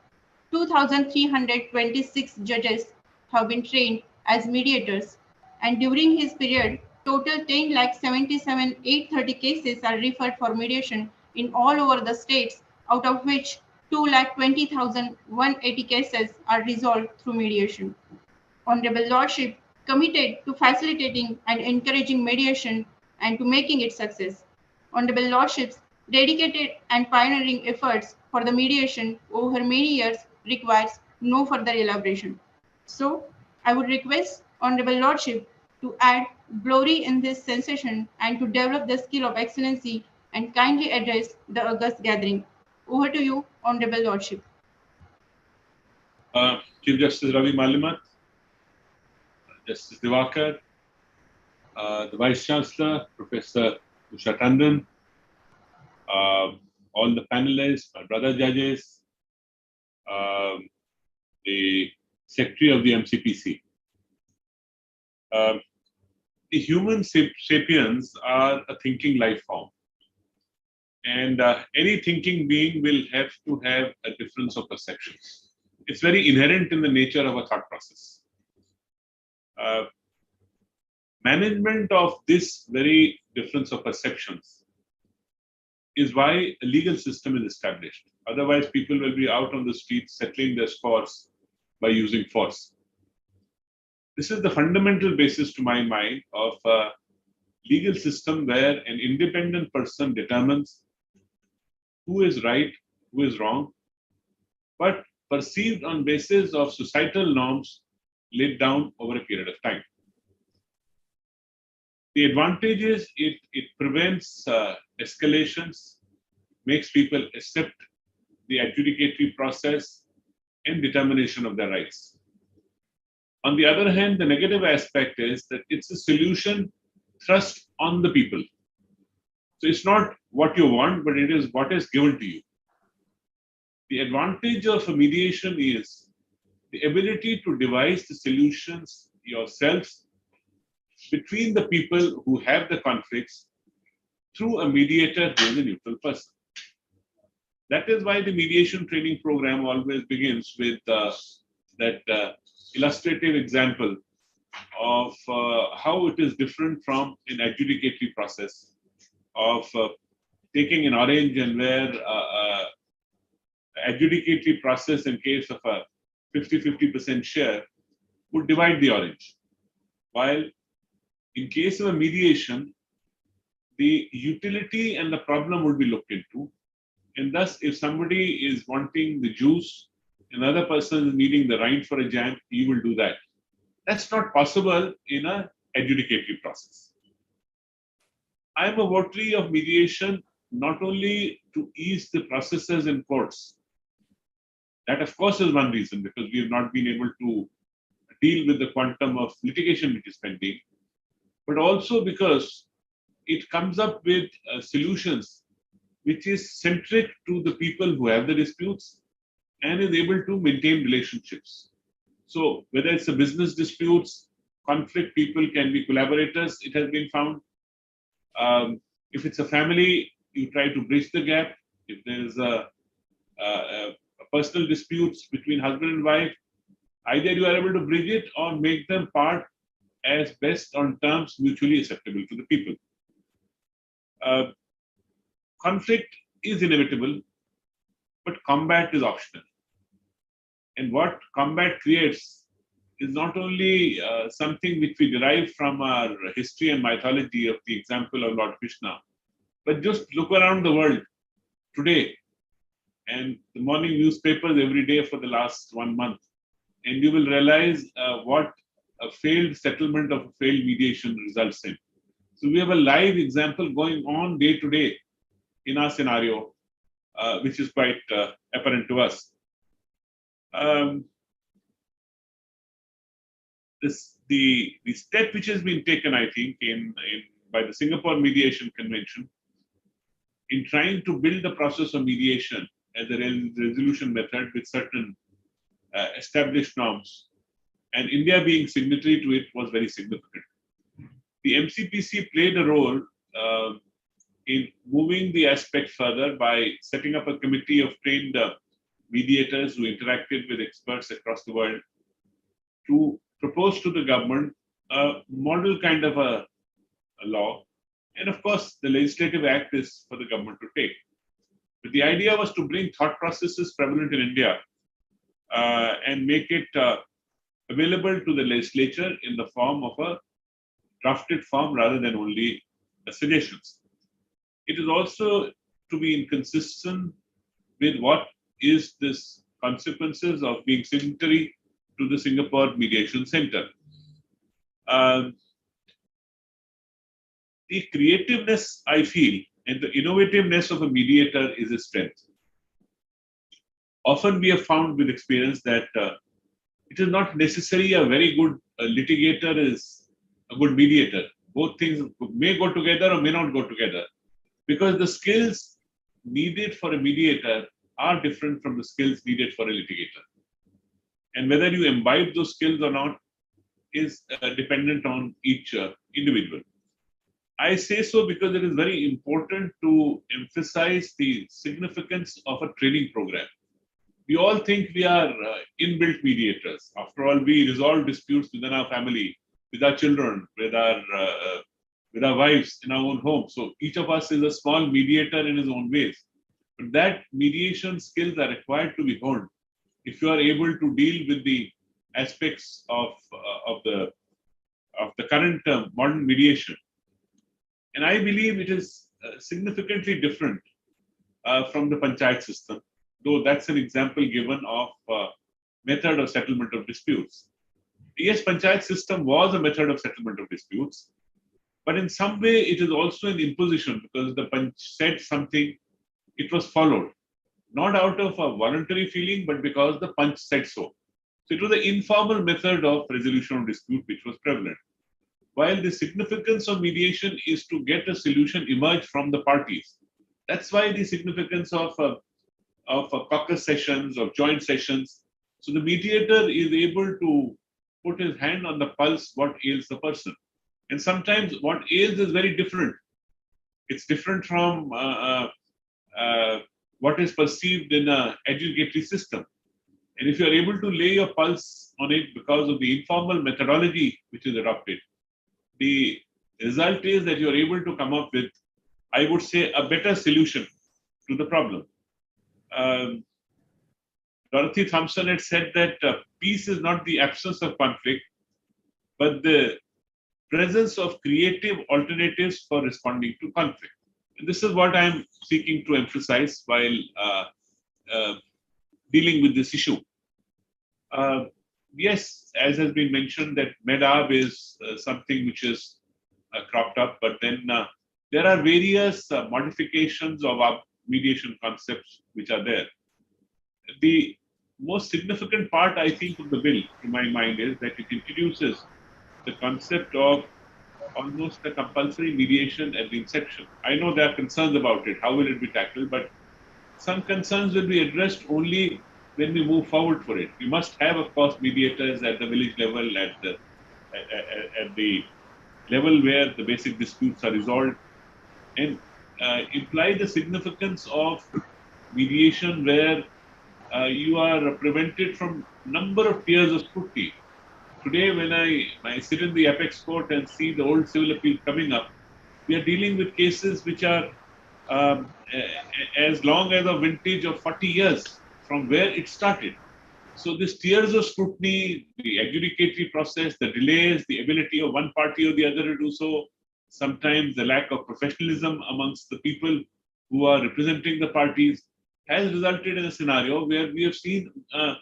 Speaker 4: 2,326 judges have been trained as mediators. And during his period, total 10,77,830 cases are referred for mediation in all over the states, out of which 2,20,180 cases are resolved through mediation. Honorable Lordship committed to facilitating and encouraging mediation and to making it success. Honorable Lordship's dedicated and pioneering efforts for the mediation over many years requires no further elaboration. So, I would request Honorable Lordship to add glory in this sensation and to develop the skill of excellency and kindly address the august gathering. Over to you, Honorable Lordship.
Speaker 12: Chief Justice Ravi Malimath, Justice Diwaker, the Vice Chancellor, Professor Usha Tandon, all the panelists, my brother judges, the Secretary of the MCPC. The human sapiens are a thinking life form. And any thinking being will have to have a difference of perceptions. It's very inherent in the nature of a thought process. Management of this very difference of perceptions is why a legal system is established. Otherwise, people will be out on the streets settling their scores by using force. This is the fundamental basis, to my mind, of a legal system where an independent person determines who is right, who is wrong, but perceived on basis of societal norms laid down over a period of time. The advantage is it prevents escalations, makes people accept the adjudicatory process and determination of their rights. On the other hand, the negative aspect is that it's a solution thrust on the people. So it's not what you want, but it is what is given to you. The advantage of a mediation is the ability to devise the solutions yourselves between the people who have the conflicts through a mediator who is a neutral person. That is why the mediation training program always begins with that illustrative example of how it is different from an adjudicatory process of taking an orange and where adjudicatory process in case of a 50-50% share would divide the orange. While in case of a mediation, the utility and the problem would be looked into. And thus, if somebody is wanting the juice, another person is needing the rind for a jam, you will do that. That's not possible in an adjudicatory process. I am a votary of mediation not only to ease the processes in courts. That, of course, is one reason, because we have not been able to deal with the quantum of litigation which is pending, but also because it comes up with solutions which is centric to the people who have the disputes and is able to maintain relationships. So whether it's a business disputes, conflict, people can be collaborators, it has been found. If it's a family, you try to bridge the gap. If there's a personal disputes between husband and wife, either you are able to bridge it or make them part as best on terms mutually acceptable to the people. Conflict is inevitable, but combat is optional. And what combat creates is not only something which we derive from our history and mythology of the example of Lord Krishna, but just look around the world today and the morning newspapers every day for the last 1 month, and you will realize what a failed settlement of a failed mediation results in. So we have a live example going on day to day in our scenario, which is quite apparent to us. The step which has been taken, I think, by the Singapore Mediation Convention in trying to build the process of mediation as a resolution method with certain established norms, and India being signatory to it was very significant. The MCPC played a role in moving the aspect further by setting up a committee of trained mediators who interacted with experts across the world to propose to the government a model kind of a law. And of course, the legislative act is for the government to take. But the idea was to bring thought processes prevalent in India and make it available to the legislature in the form of a drafted form rather than only suggestions. It is also to be inconsistent with what is this consequences of being signatory to the Singapore Mediation Center. The creativeness, I feel, and the innovativeness of a mediator is a strength. Often we have found with experience that it is not necessarily a very good litigator is a good mediator. Both things may go together or may not go together, because the skills needed for a mediator are different from the skills needed for a litigator. And whether you imbibe those skills or not is dependent on each individual. I say so because it is very important to emphasize the significance of a training program. We all think we are inbuilt mediators. After all, we resolve disputes within our family with our children, with our wives in our own home. So each of us is a small mediator in his own ways. But that mediation skills are required to be honed if you are able to deal with the aspects of the current modern mediation. And I believe it is significantly different from the panchayat system, though that's an example given of method of settlement of disputes. Yes, panchayat system was a method of settlement of disputes, but in some way it is also an imposition because the panch said something, it was followed, not out of a voluntary feeling, but because the panch said so. So it was the informal method of resolution of dispute which was prevalent. While the significance of mediation is to get a solution emerge from the parties. That's why the significance of caucus sessions, of joint sessions. So the mediator is able to put his hand on the pulse what ails the person. And sometimes what ails is very different. It's different from what is perceived in an adjudicatory system. And if you are able to lay your pulse on it because of the informal methodology which is adopted, the result is that you are able to come up with, I would say, a better solution to the problem. Dorothy Thompson had said that peace is not the absence of conflict, but the presence of creative alternatives for responding to conflict. And this is what I'm seeking to emphasize while dealing with this issue. Yes, as has been mentioned, that MEDAB is something which is cropped up, but then there are various modifications of our mediation concepts which are there. The most significant part, I think, of the bill, to my mind, is that it introduces the concept of almost a compulsory mediation at the inception. I know there are concerns about it. How will it be tackled? But some concerns will be addressed only when we move forward for it. We must have, of course, mediators at the village level, at the level where the basic disputes are resolved, and imply the significance of mediation where you are prevented from number of tiers of scrutiny. Today, when I sit in the apex court and see the old civil appeal coming up, we are dealing with cases which are as long as a vintage of 40 years from where it started. So these tiers of scrutiny, the adjudicatory process, the delays, the ability of one party or the other to do so, sometimes the lack of professionalism amongst the people who are representing the parties, has resulted in a scenario where we have seen a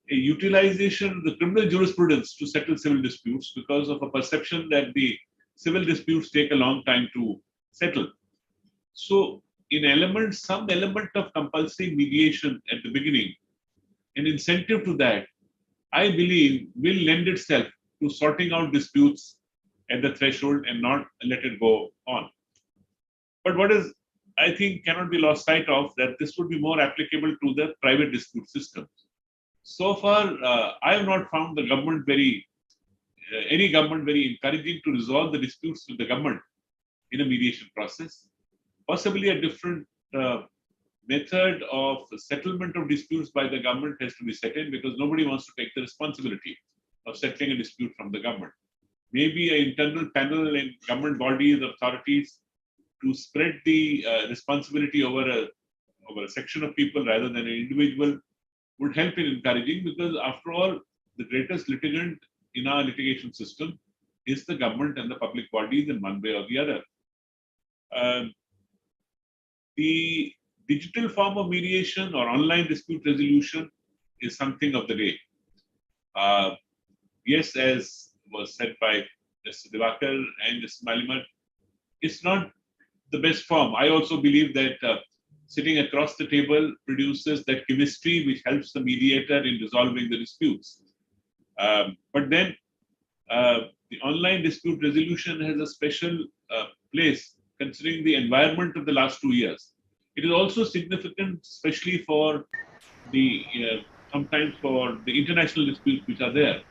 Speaker 12: utilization of the criminal jurisprudence to settle civil disputes because of a perception that the civil disputes take a long time to settle. So in some element of compulsory mediation at the beginning, an incentive to that, I believe, will lend itself to sorting out disputes at the threshold and not let it go on. But what is, I think, cannot be lost sight of, that this would be more applicable to the private dispute systems. So far, I have not found the government any government very encouraging to resolve the disputes with the government in a mediation process. Possibly a different method of settlement of disputes by the government has to be set in, because nobody wants to take the responsibility of settling a dispute from the government. Maybe an internal panel in government bodies, authorities, to spread the responsibility over a section of people rather than an individual would help in encouraging, because after all, the greatest litigant in our litigation system is the government and the public bodies in one way or the other. The digital form of mediation or online dispute resolution is something of the day. Yes, as was said by Mr. Diwaker and Mr. Malimath, it's not the best form. I also believe that sitting across the table produces that chemistry which helps the mediator in resolving the disputes. But then the online dispute resolution has a special place considering the environment of the last 2 years. It is also significant, especially for the sometimes for the international disputes which are there.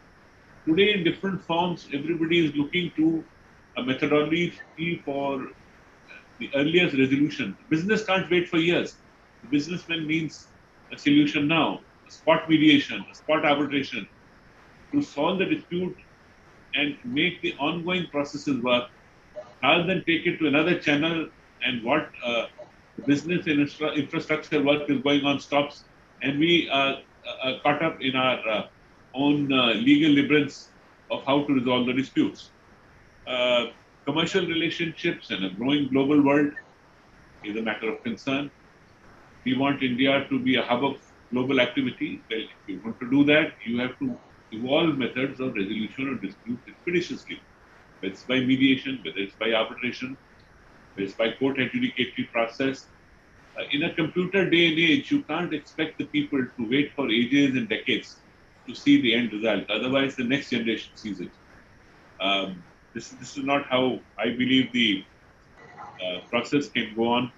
Speaker 12: Today, in different forms, everybody is looking to a methodology for the earliest resolution. Business can't wait for years. The businessman needs a solution now, a spot mediation, a spot arbitration. To solve the dispute and make the ongoing processes work, rather than take it to another channel and what business and infrastructure work is going on stops, and we are caught up in our own legal labyrinths of how to resolve the disputes. Commercial relationships in a growing global world is a matter of concern. We want India to be a hub of global activity. Well, if you want to do that, you have to evolve methods of resolution of disputes expeditiously. Whether it's by mediation, whether it's by arbitration, whether it's by court adjudicatory process. In a computer day and age, you can't expect the people to wait for ages and decades to see the end result. Otherwise, the next generation sees it. This is not how I believe the process can go on.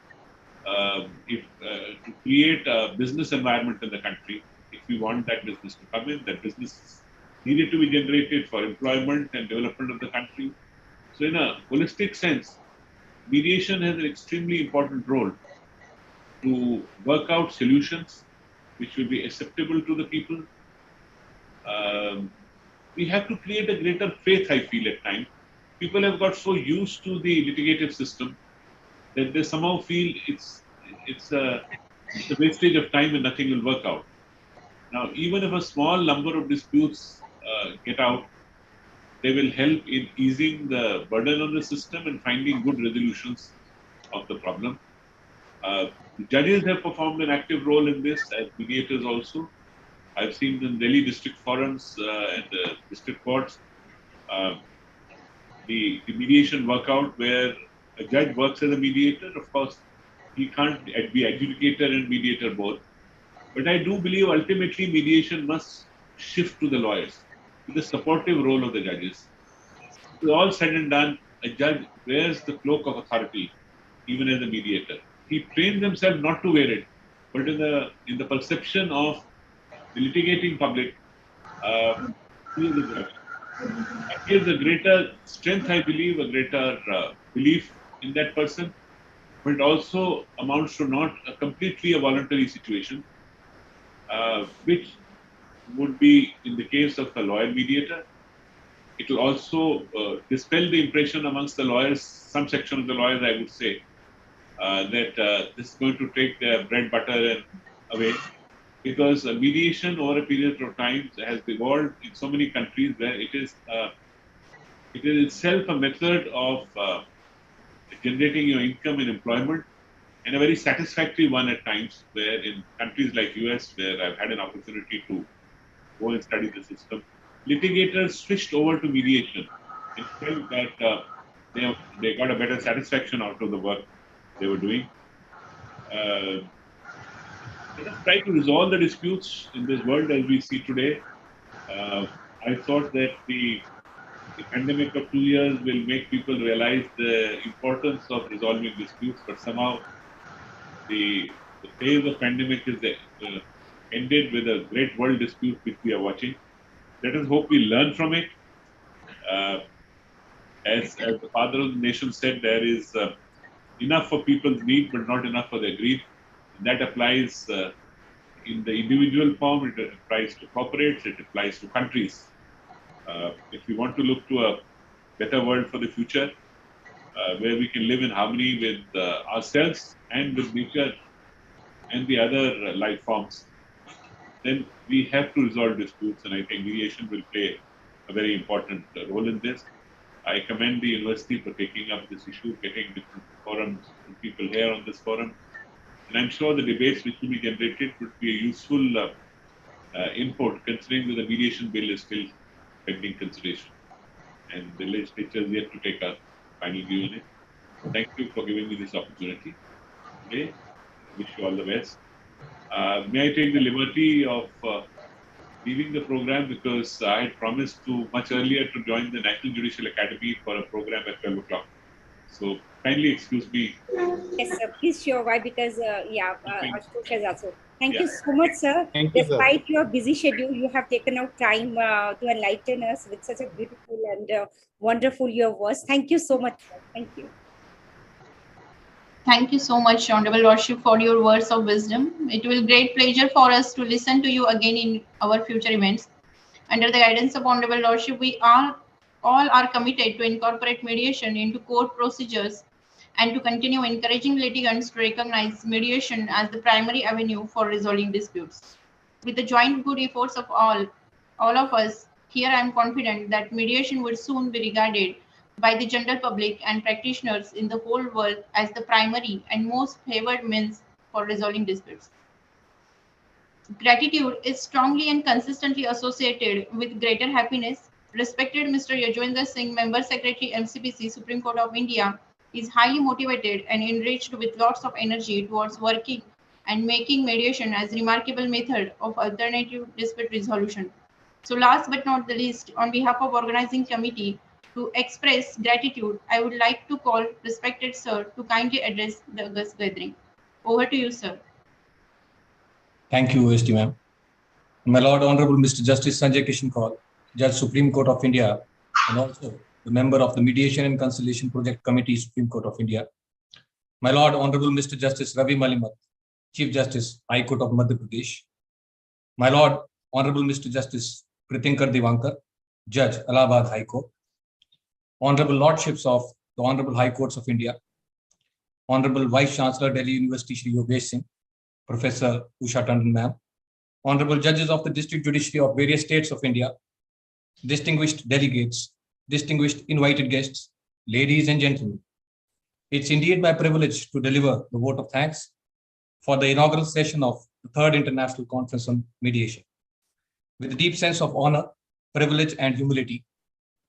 Speaker 12: To create a business environment in the country, if we want that business to come in, that business is needed to be generated for employment and development of the country. So in a holistic sense, mediation has an extremely important role to work out solutions which will be acceptable to the people. We have to create a greater faith, I feel, at times. People have got so used to the litigative system that they somehow feel it's a wastage of time and nothing will work out. Now, even if a small number of disputes get out, they will help in easing the burden on the system and finding good resolutions of the problem. The judges have performed an active role in this as mediators also. I've seen in Delhi district forums and the district courts, the mediation workout where a judge works as a mediator. Of course, he can't be adjudicator and mediator both. But I do believe ultimately mediation must shift to the lawyers, to the supportive role of the judges. With all said and done, a judge wears the cloak of authority, even as a mediator. He trains himself not to wear it, but in the perception of the litigating public, he is a judge. That gives a greater strength, I believe, a greater belief in that person, but it also amounts to not completely a voluntary situation, which would be in the case of a lawyer mediator. It will also dispel the impression amongst the lawyers, some section of the lawyers, I would say, that this is going to take their bread, butter and away. Because mediation over a period of time has evolved in so many countries where it is itself a method of generating your income and employment, and a very satisfactory one at times, where in countries like US, where I've had an opportunity to go and study the system, litigators switched over to mediation and felt that they got a better satisfaction out of the work they were doing. Let us try to resolve the disputes in this world as we see today. I thought that the pandemic of 2 years will make people realize the importance of resolving disputes, but somehow the phase of pandemic is ended with a great world dispute which we are watching. Let us hope we learn from it. As the father of the nation said, there is enough for people's need, but not enough for their greed. That applies in the individual form, it applies to corporates, it applies to countries. If we want to look to a better world for the future, where we can live in harmony with ourselves and with nature and the other life forms, then we have to resolve disputes, and I think mediation will play a very important role in this. I commend the university for taking up this issue, getting different forums and people here on this forum. And I'm sure the debates which will be generated would be a useful input, considering that the mediation bill is still pending consideration. And the legislature is yet to take a final view on it. Thank you for giving me this opportunity today. Wish you all the best. May I take the liberty of leaving the program, because I had promised to much earlier to join the National Judicial Academy for a program at 12 o'clock. So kindly excuse me.
Speaker 7: Yes, sir. Please sure. Why? Because Ashutosh has also. Thank
Speaker 12: Yeah.
Speaker 7: you so much, sir.
Speaker 5: Thank you, sir.
Speaker 7: Despite your busy schedule, you have taken out time to enlighten us with such a beautiful and wonderful your words. Thank you so much, sir. Thank you.
Speaker 4: Thank you so much, Honorable Lordship, for your words of wisdom. It will be great pleasure for us to listen to you again in our future events. Under the guidance of Honorable Lordship, we are all are committed to incorporate mediation into court procedures and to continue encouraging litigants to recognize mediation as the primary avenue for resolving disputes. With the joint good efforts of all of us, here I am confident that mediation will soon be regarded by the general public and practitioners in the whole world as the primary and most favored means for resolving disputes. Gratitude is strongly and consistently associated with greater happiness. Respected Mr. Yajwendra Singh, Member Secretary, MCPC, Supreme Court of India, is highly motivated and enriched with lots of energy towards working and making mediation as a remarkable method of alternative dispute resolution. So last but not the least, on behalf of organizing committee, to express gratitude, I would like to call respected sir to kindly address the august gathering. Over to you, sir.
Speaker 3: Thank you, ST ma'am. My Lord Honorable Mr. Justice Sanjay Kishan Kaul, Judge Supreme Court of India, and also the member of the Mediation and Conciliation Project Committee, Supreme Court of India. My Lord Honorable Mr. Justice Ravi Malimath, Chief Justice, High Court of Madhya Pradesh. My Lord Honorable Mr. Justice Pritinker Diwaker, Judge, Allahabad High Court. Honorable Lordships of the Honorable High Courts of India. Honorable Vice Chancellor, Delhi University, Shri Yogesh Singh, Professor Usha Tandon ma'am. Honorable Judges of the District Judiciary of various states of India, distinguished delegates, distinguished invited guests, ladies and gentlemen. It's indeed my privilege to deliver the vote of thanks for the inaugural session of the Third International Conference on Mediation. With a deep sense of honor, privilege, and humility,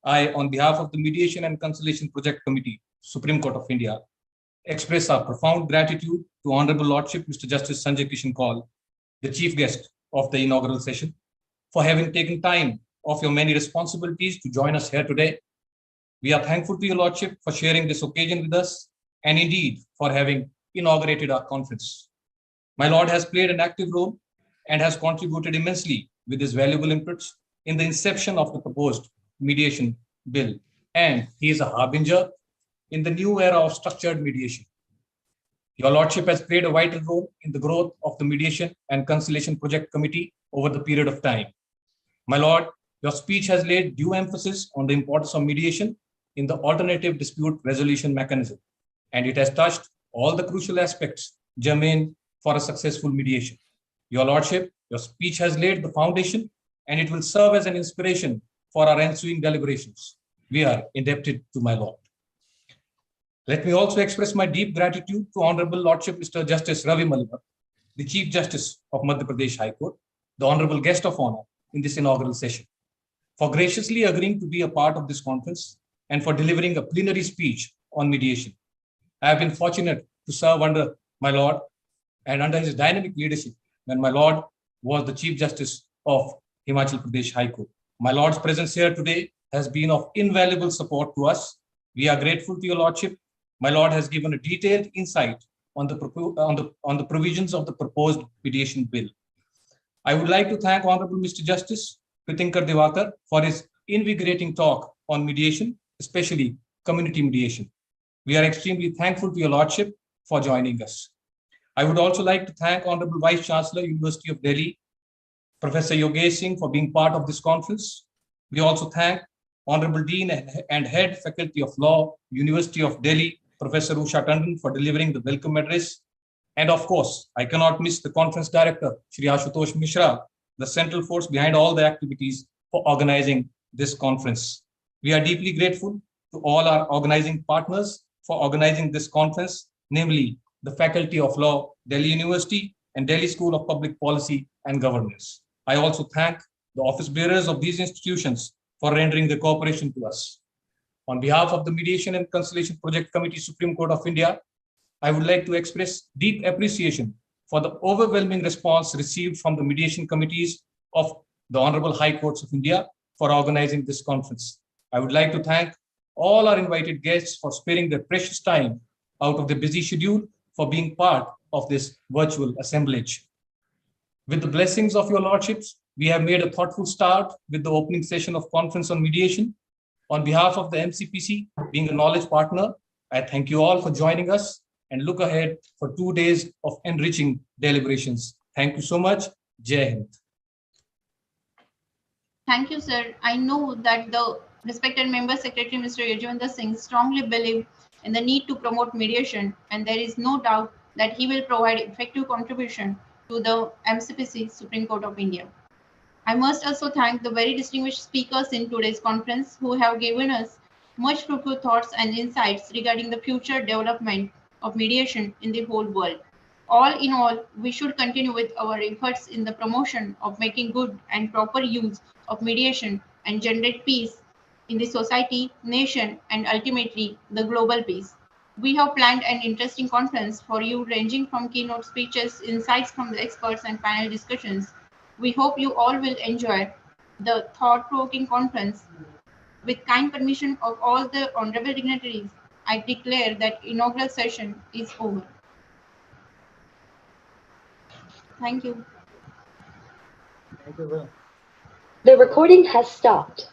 Speaker 3: I, on behalf of the Mediation and Conciliation Project Committee, Supreme Court of India, express our profound gratitude to Honorable Lordship Mr. Justice Sanjay Kishan Kaul, the chief guest of the inaugural session, for having taken time off your many responsibilities to join us here today. We are thankful to your Lordship for sharing this occasion with us and indeed for having inaugurated our conference. My Lord has played an active role and has contributed immensely with his valuable inputs in the inception of the proposed mediation bill, and he is a harbinger in the new era of structured mediation. Your Lordship has played a vital role in the growth of the Mediation and Conciliation Project Committee over the period of time. My Lord, your speech has laid due emphasis on the importance of mediation in the alternative dispute resolution mechanism, and it has touched all the crucial aspects germane for a successful mediation. Your Lordship, your speech has laid the foundation, and it will serve as an inspiration for our ensuing deliberations. We are indebted to my Lord. Let me also express my deep gratitude to Honorable Lordship Mr. Justice Ravi Malimath, the Chief Justice of Madhya Pradesh High Court, the Honorable Guest of Honor in this inaugural session, for graciously agreeing to be a part of this conference and for delivering a plenary speech on mediation. I have been fortunate to serve under my Lord and under his dynamic leadership when my Lord was the Chief Justice of Himachal Pradesh High Court. My Lord's presence here today has been of invaluable support to us. We are grateful to your Lordship. My Lord has given a detailed insight on the provisions of the proposed mediation bill. I would like to thank Honorable Mr. Justice Pritinker Diwaker for his invigorating talk on mediation, especially community mediation. We are extremely thankful to your Lordship for joining us. I would also like to thank Honorable Vice Chancellor, University of Delhi, Professor Yogesh Singh, for being part of this conference. We also thank Honorable Dean and Head Faculty of Law, University of Delhi, Professor Usha Tandon, for delivering the welcome address. And of course, I cannot miss the conference director, Shri Ashutosh Mishra, the central force behind all the activities for organizing this conference. We are deeply grateful to all our organizing partners for organizing this conference, namely the Faculty of Law, Delhi University, and Delhi School of Public Policy and Governance. I also thank the office bearers of these institutions for rendering their cooperation to us. On behalf of the Mediation and Conciliation Project Committee, Supreme Court of India, I would like to express deep appreciation for the overwhelming response received from the mediation committees of the Honorable High Courts of India for organizing this conference. I would like to thank all our invited guests for sparing their precious time out of their busy schedule for being part of this virtual assemblage. With the blessings of your Lordships, we have made a thoughtful start with the opening session of Conference on Mediation. On behalf of the MCPC, being a knowledge partner, I thank you all for joining us and look ahead for 2 days of enriching deliberations. Thank you so much. Jai Hind.
Speaker 4: Thank you, sir. I know that the Respected Member Secretary Mr. Yajwendra Singh strongly believe in the need to promote mediation, and there is no doubt that he will provide effective contribution to the MCPC Supreme Court of India. I must also thank the very distinguished speakers in today's conference who have given us much fruitful thoughts and insights regarding the future development of mediation in the whole world. All in all, we should continue with our efforts in the promotion of making good and proper use of mediation and generate peace in the society, nation, and ultimately the global peace. We have planned an interesting conference for you ranging from keynote speeches, insights from the experts, and panel discussions. We hope you all will enjoy the thought-provoking conference. With kind permission of all the honorable dignitaries, I declare that inaugural session is over. Thank you.
Speaker 5: Thank you, sir.
Speaker 13: The recording has stopped.